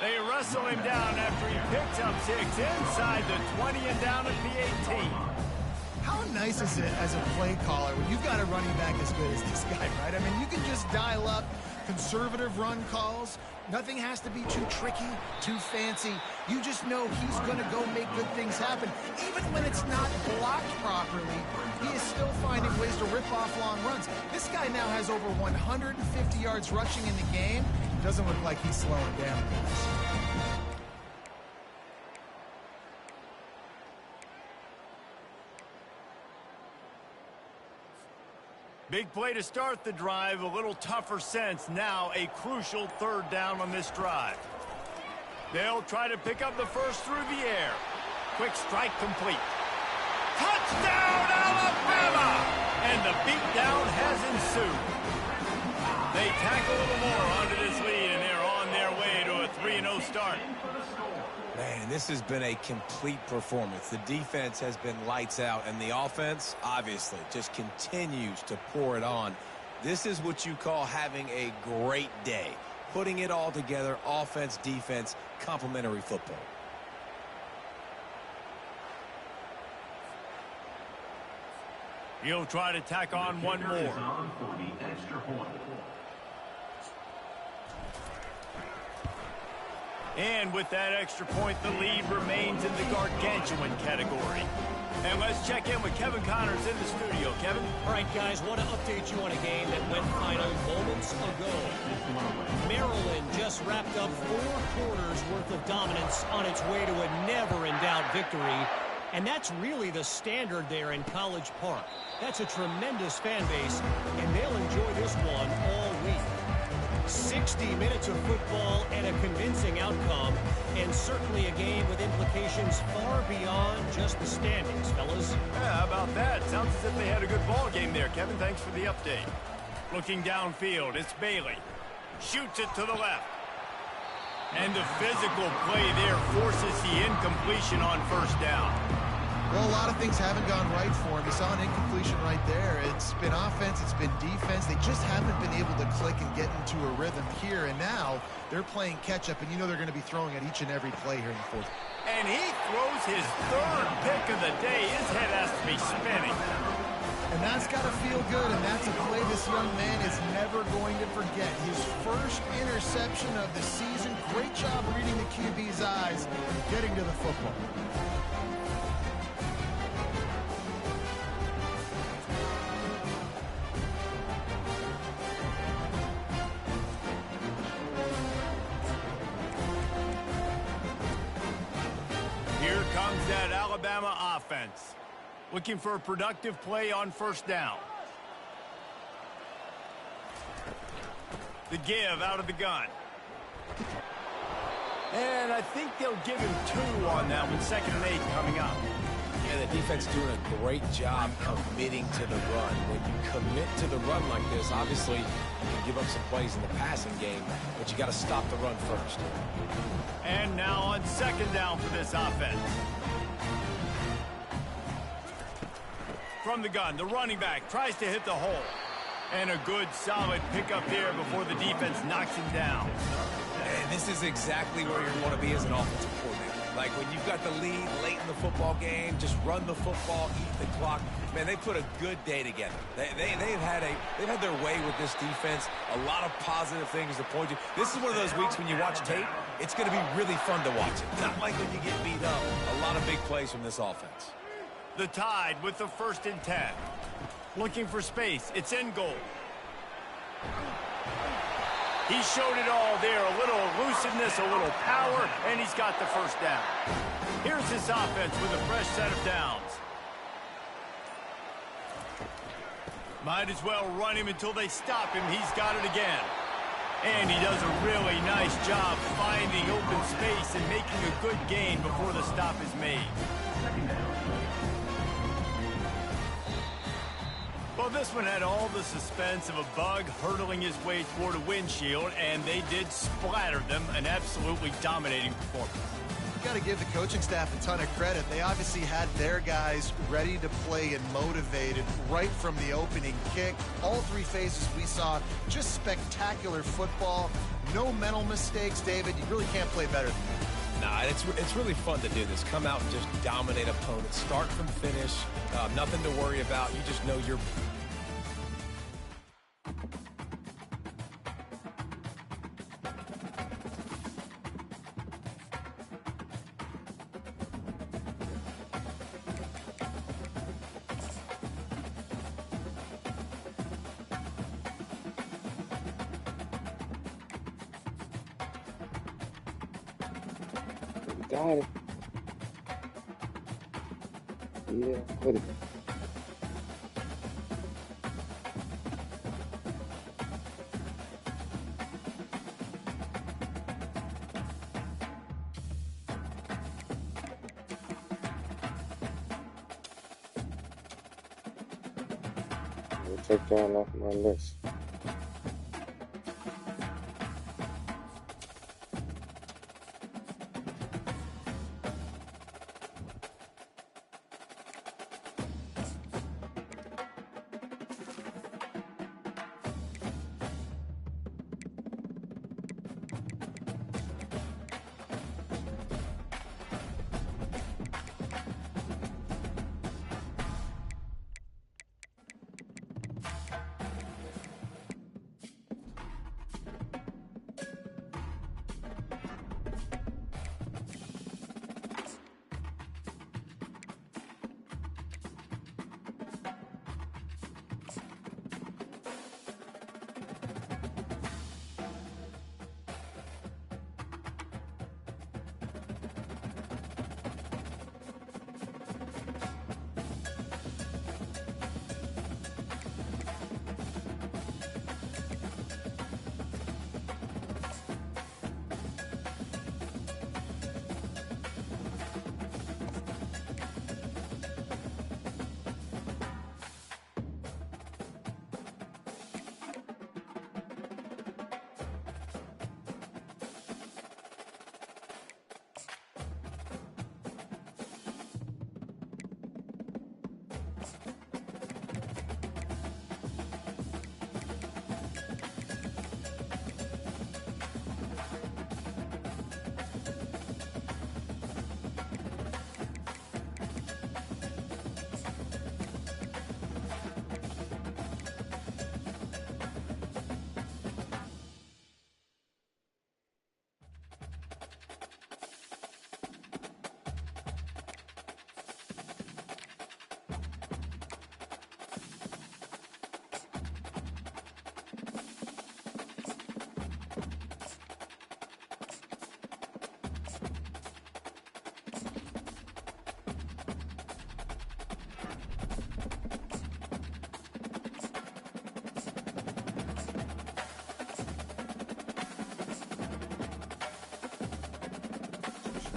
They wrestle him down after he picks up 6 inside the 20 and down at the 18. How nice is it as a play caller when you've got a running back as good as this guy, right? I mean, you can just dial up conservative run calls. Nothing has to be too tricky, too fancy. You just know he's going to go make good things happen. Even when it's not blocked properly, he is still finding ways to rip off long runs. This guy now has over 150 yards rushing in the game. Doesn't look like he's slowing down. Big play to start the drive. A little tougher sense. Now a crucial 3rd down on this drive. They'll try to pick up the first through the air. Quick strike complete. Touchdown, Alabama! And the beatdown has ensued. They tack a little more onto this lead, and they're on their way to a 3-0 start. Man, this has been a complete performance. The defense has been lights out, and the offense, obviously, just continues to pour it on. This is what you call having a great day. Putting it all together, offense, defense, complementary football. He'll try to tack on one more. And with that extra point, the lead remains in the gargantuan category. And let's check in with Kevin Connors in the studio. Kevin? All right, guys, want to update you on a game that went final moments ago. Maryland just wrapped up 4 quarters worth of dominance on its way to a never-in-doubt victory. And that's really the standard there in College Park. That's a tremendous fan base, and they'll enjoy this one all week. 60 minutes of football and a convincing outcome, and certainly a game with implications far beyond just the standings, fellas. Yeah, how about that? Sounds as if they had a good ball game there, Kevin. Thanks for the update. Looking downfield, it's Bailey. Shoots it to the left. And the physical play there forces the incompletion on first down. Well, a lot of things haven't gone right for him. You saw an incompletion right there. It's been offense, it's been defense. They just haven't been able to click and get into a rhythm here. And now they're playing catch-up, and you know they're going to be throwing at each and every play here in the fourth. And he throws his third pick of the day. His head has to be spinning. And that's got to feel good, and that's a play this young man is never going to forget. His first interception of the season. Great job reading the QB's eyes and getting to the football. Here comes that Alabama offense. Looking for a productive play on first down. The give out of the gun. And I think they'll give him 2 on that one. 2nd and 8 coming up. Yeah, the defense doing a great job committing to the run. When you commit to the run like this, obviously you can give up some plays in the passing game, but you got to stop the run first. And now on 2nd down for this offense. From the gun, the running back tries to hit the hole. And a good, solid pickup there before the defense knocks him down. And this is exactly where you want to be as an offensive coordinator. Like when you've got the lead late in the football game, just run the football, eat the clock. Man, they put a good day together. They've had their way with this defense. A lot of positive things to point to. This is one of those weeks when you watch tape, it's going to be really fun to watch it. Not like when you get beat up. A lot of big plays from this offense. The Tide with the 1st and 10. Looking for space. It's in goal. He showed it all there. A little elusiveness, a little power, and he's got the first down. Here's his offense with a fresh set of downs. Might as well run him until they stop him. He's got it again. And he does a really nice job finding open space and making a good gain before the stop is made. Well, this one had all the suspense of a bug hurtling his way toward a windshield, and they did splatter them. An absolutely dominating performance. You got to give the coaching staff a ton of credit. They obviously had their guys ready to play and motivated right from the opening kick. All 3 phases we saw, just spectacular football. No mental mistakes, David. You really can't play better than that. Nah, it's really fun to do this. Come out and just dominate opponents. Start from finish. Nothing to worry about. You just know you're... Got it. Yeah, put it. We'll take down off my list.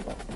Bye.